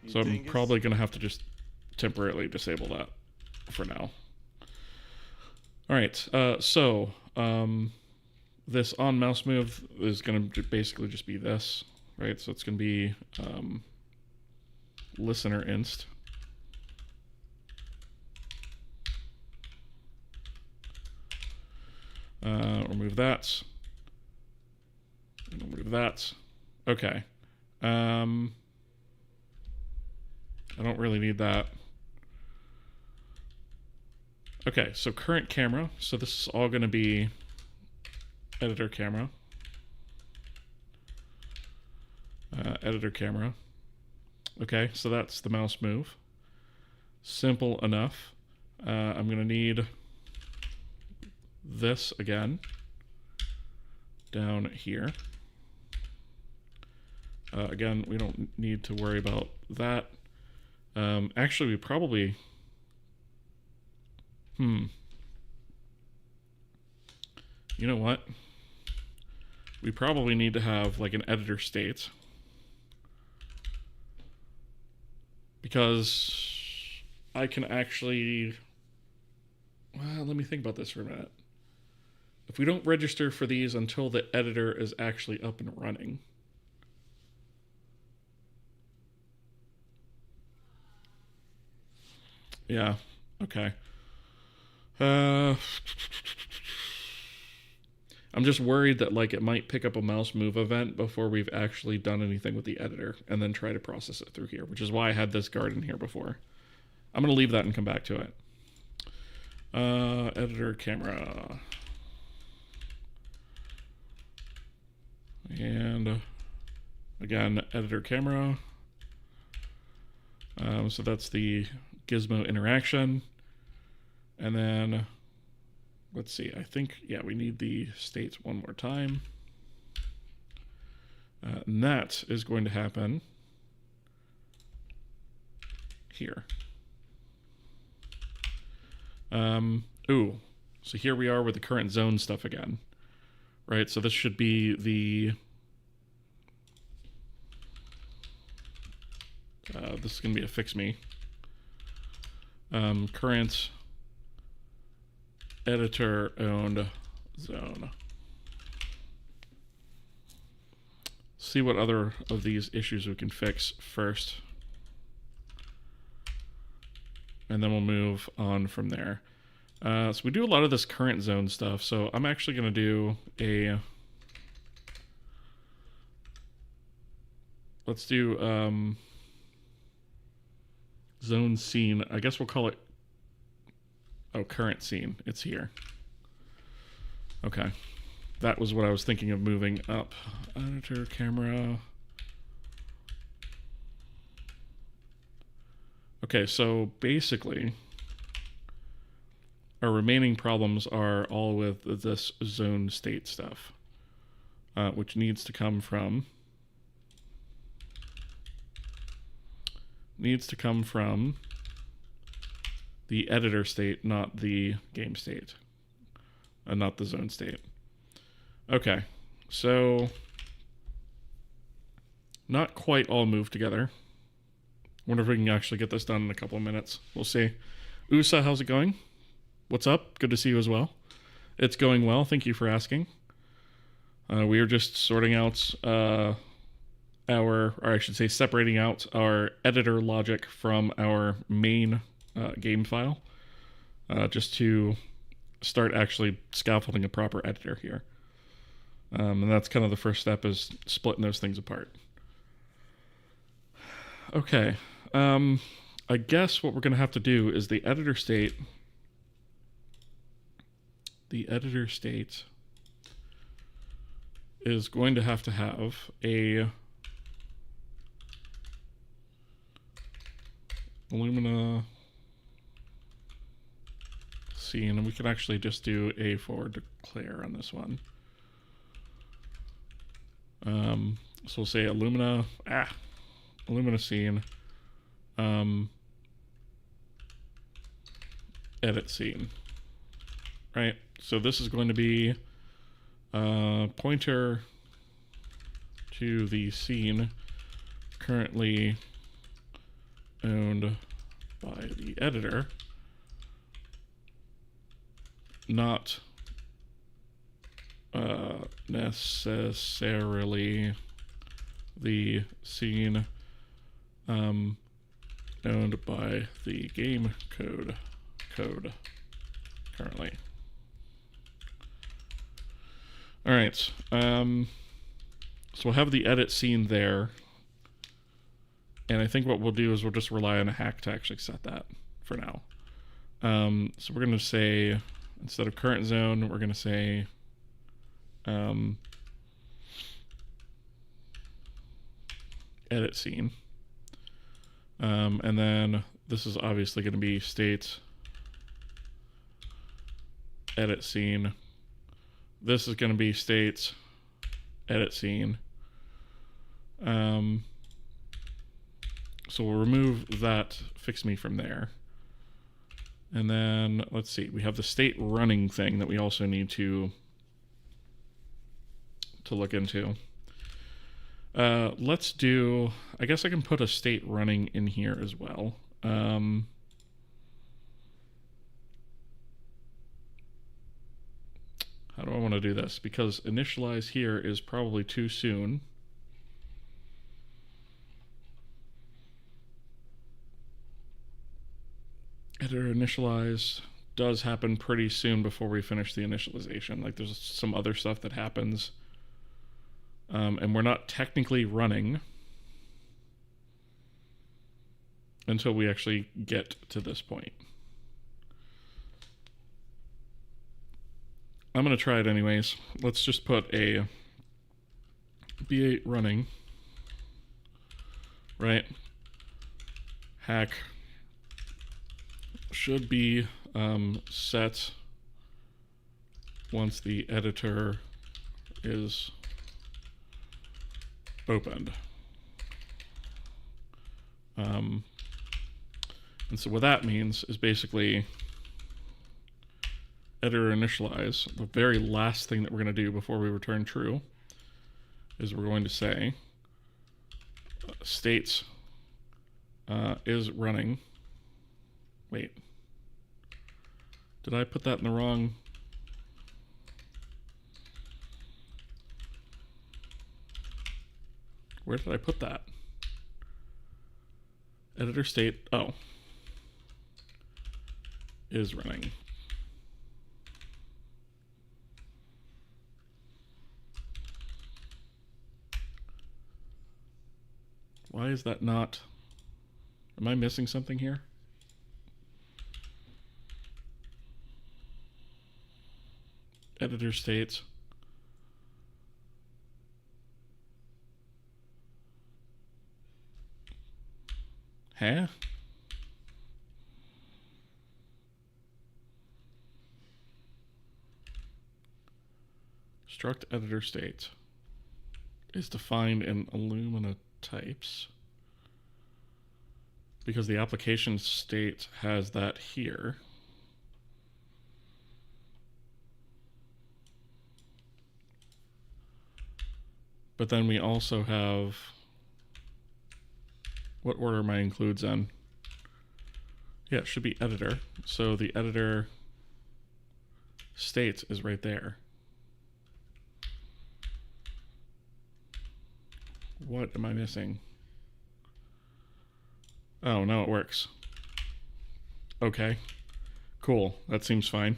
So I'm probably going to have to just temporarily disable that for now. All right, so this on mouse move is going to basically just be this, right? So it's going to be listener inst. Remove that. Remove that. Okay. I don't really need that. Okay, so current camera. So this is all going to be editor camera. Editor camera. Okay, so that's the mouse move. Simple enough. I'm going to need this again down here. Again, we don't need to worry about that. Actually, we probably... You know what? We probably need to have like an editor state. Because I can actually... Well, let me think about this for a minute. If we don't register for these until the editor is actually up and running... Yeah, okay. I'm just worried that like it might pick up a mouse move event before we've actually done anything with the editor and then try to process it through here, which is why I had this guard in here before. I'm going to leave that and come back to it. Editor camera. And again, editor camera. So that's the gizmo interaction. And then, let's see, I think, yeah, we need the states one more time. And that is going to happen here. Ooh, so here we are with the current zone stuff again, right? So this should be the, this is going to be a fix me. Current editor owned zone. See what other of these issues we can fix first. And then we'll move on from there. So we do a lot of this current zone stuff. So I'm actually going to do a... Let's do zone scene. I guess we'll call it... Oh, current scene. It's here. Okay. That was what I was thinking of moving up. Editor, camera... Okay, so basically, our remaining problems are all with this zone state stuff, which needs to come from the editor state, not the game state, not the zone state. Okay, so not quite all moved together. Wonder if we can actually get this done in a couple of minutes. We'll see. Usa, how's it going? What's up? Good to see you as well. It's going well. Thank you for asking. We are just sorting out separating out our editor logic from our main game file, just to start actually scaffolding a proper editor here. And that's kind of the first step, is splitting those things apart. Okay. I guess what we're going to have to do is the editor state is going to have a Illumina scene, and we can actually just do a forward declare on this one. So we'll say Illumina scene, edit scene, right? So this is going to be pointer to the scene currently owned by the editor, not necessarily the scene owned by the game code currently. All right, so we'll have the edit scene there, and I think what we'll do is we'll just rely on a hack to actually set that for now. So we're going to say, instead of current zone, we're going to say edit scene. And then this is obviously going to be state edit scene. This is going to be state edit scene. So we'll remove that fix me from there. And then let's see, we have the state running thing that we also need to look into. Let's do, I guess I can put a state running in here as well. How do I want to do this? Because initialize here is probably too soon. Editor initialize does happen pretty soon before we finish the initialization. Like, there's some other stuff that happens. And we're not technically running until we actually get to this point. I'm going to try it anyways. Let's just put a B8 running, right? Hack should be set once the editor is opened. And so what that means is basically editor initialize. The very last thing that we're going to do before we return true is we're going to say states is running. Wait, did I put that in the wrong? Where did I put that? Editor state, oh, is running. Why is that not? Am I missing something here? Editor states. Huh? Struct editor state is defined in Illumina types because the application state has that here. But then we also have, what order my includes in? Yeah, it should be editor. So the editor state is right there. What am I missing? Oh, now it works. Okay, cool. That seems fine.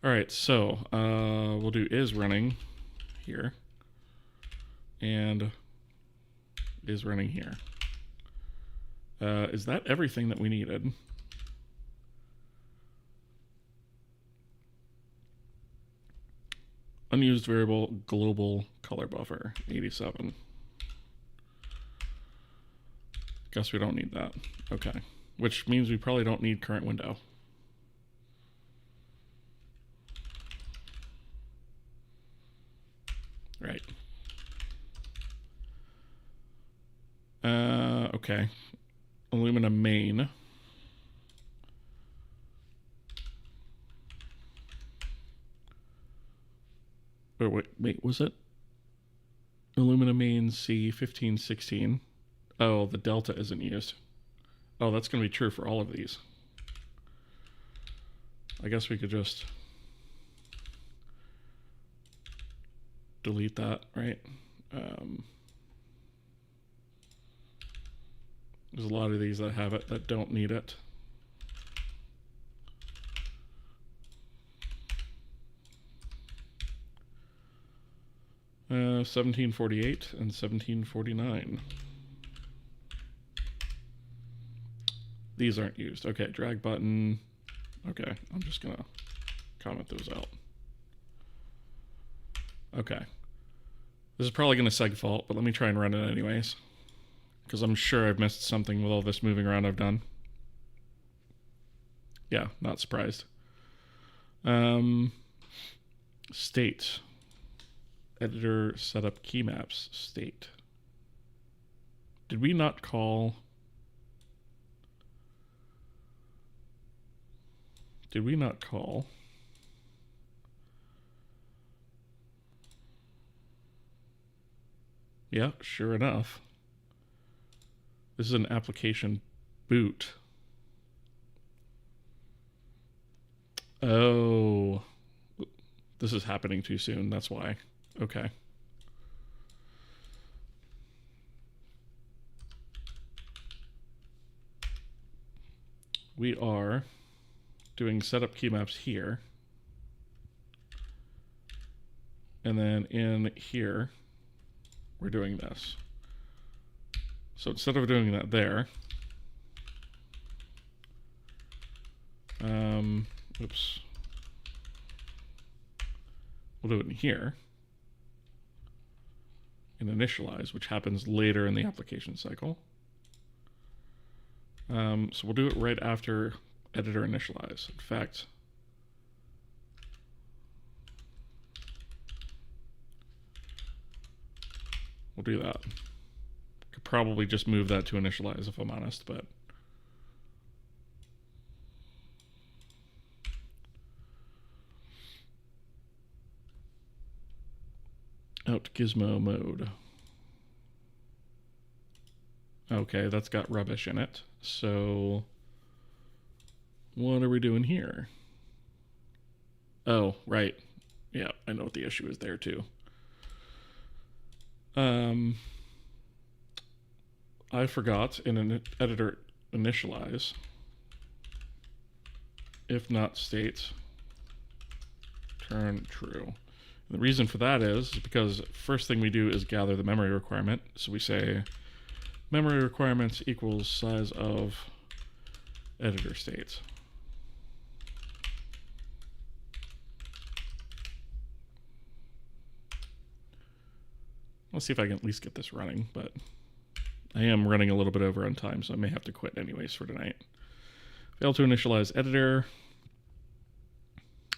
All right, so we'll do is running here and is running here. Is that everything that we needed? Unused variable global color buffer 87. Guess we don't need that. Okay. Which means we probably don't need current window. Right. Okay. Illumina main. Or wait, was it? Illumina main C1516. Oh, the delta isn't used. Oh, that's going to be true for all of these. I guess we could just delete that, right? There's a lot of these that have it that don't need it. Uh, 1748 and 1749. These aren't used. Okay, drag button. Okay, I'm just gonna comment those out. Okay. This is probably gonna segfault, but let me try and run it anyways. Because I'm sure I've missed something with all this moving around I've done. Yeah, not surprised. State. Editor setup key maps state. Did we not call? Did we not call? Yeah, sure enough. This is an application boot. Oh, this is happening too soon. That's why. Okay. We are doing setup key maps here. And then in here, we're doing this. So instead of doing that there, oops, we'll do it in here, in initialize, which happens later in the application cycle. So we'll do it right after editor initialize. In fact, We'll do that. Could probably just move that to initialize if I'm honest, but out gizmo mode. Okay, that's got rubbish in it. So what are we doing here? Oh, right. Yeah, I know what the issue is there too. I forgot in an editor initialize, if not state, turn true. And the reason for that is because first thing we do is gather the memory requirement. So we say memory requirements equals size of editor state. Let's see if I can at least get this running, but I am running a little bit over on time, so I may have to quit anyways for tonight. Fail to initialize editor.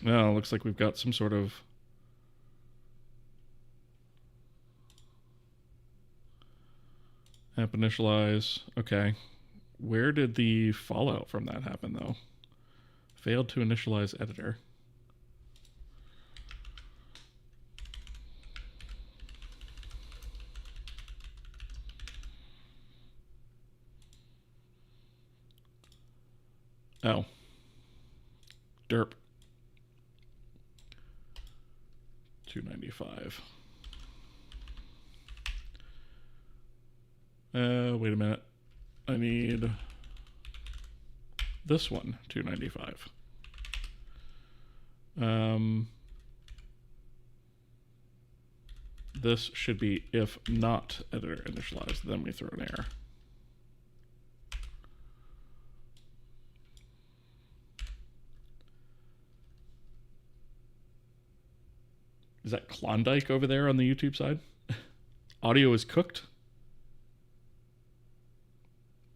Well, looks like we've got some sort of app initialize. Okay. Where did the fallout from that happen, though? Failed to initialize editor. Oh. Derp. 295. Wait a minute. I need this one, 295. This should be if not editor initialized, then we throw an error. Is that Klondike over there on the YouTube side? Audio is cooked?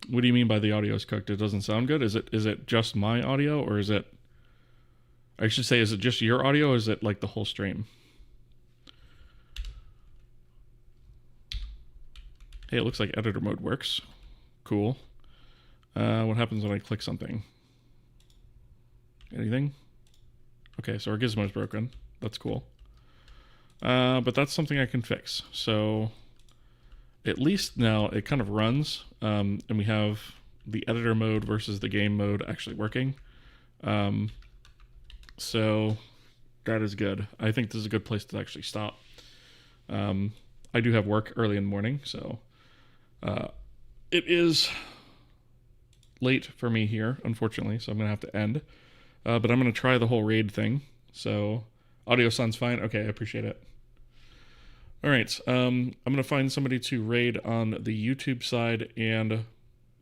What do you mean by the audio is cooked? It doesn't sound good? Is it just my audio, or is it... I should say, is it just your audio, or is it like the whole stream? Hey, it looks like editor mode works. Cool. What happens when I click something? Anything? Okay, so our gizmo's broken. That's cool. But that's something I can fix. So at least now it kind of runs, and we have the editor mode versus the game mode actually working. So that is good. I think this is a good place to actually stop. I do have work early in the morning, so it is late for me here, unfortunately, so I'm going to have to end. But I'm going to try the whole raid thing. So audio sounds fine. Okay, I appreciate it. All right, I'm going to find somebody to raid on the YouTube side and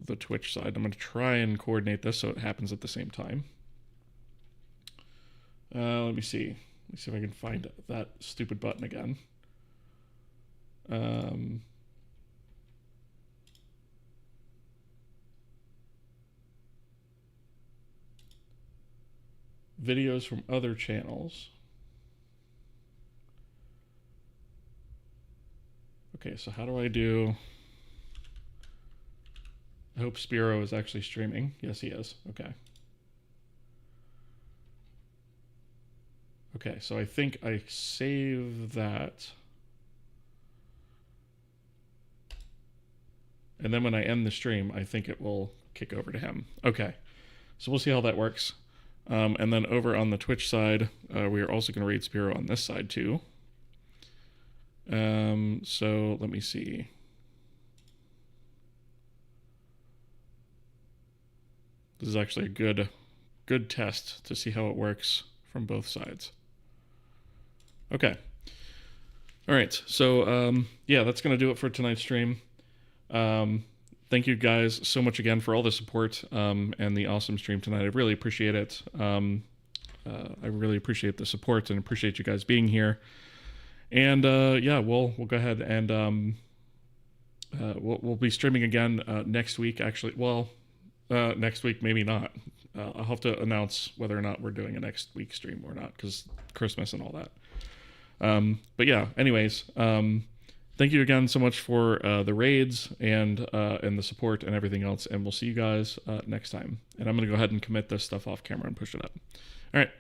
the Twitch side. I'm going to try and coordinate this so it happens at the same time. Let me see. Let me see if I can find that stupid button again. Videos from other channels. Okay, so how do I do... I hope Spiro is actually streaming. Yes, he is. Okay. Okay, so I think I save that. And then when I end the stream, I think it will kick over to him. Okay, so we'll see how that works. And then over on the Twitch side, we are also going to raid Spiro on this side too. So let me see. This is actually a good test to see how it works from both sides. Okay. All right. So, yeah, that's going to do it for tonight's stream. Thank you guys so much again for all the support, and the awesome stream tonight. I really appreciate it. I really appreciate the support and appreciate you guys being here. And, yeah, we'll go ahead and, we'll be streaming again, next week, actually. Well, next week, maybe not. I'll have to announce whether or not we're doing a next week stream or not, because Christmas and all that. But yeah, anyways, thank you again so much for the raids and the support and everything else. And we'll see you guys next time. And I'm going to go ahead and commit this stuff off camera and push it up. All right.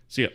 See ya.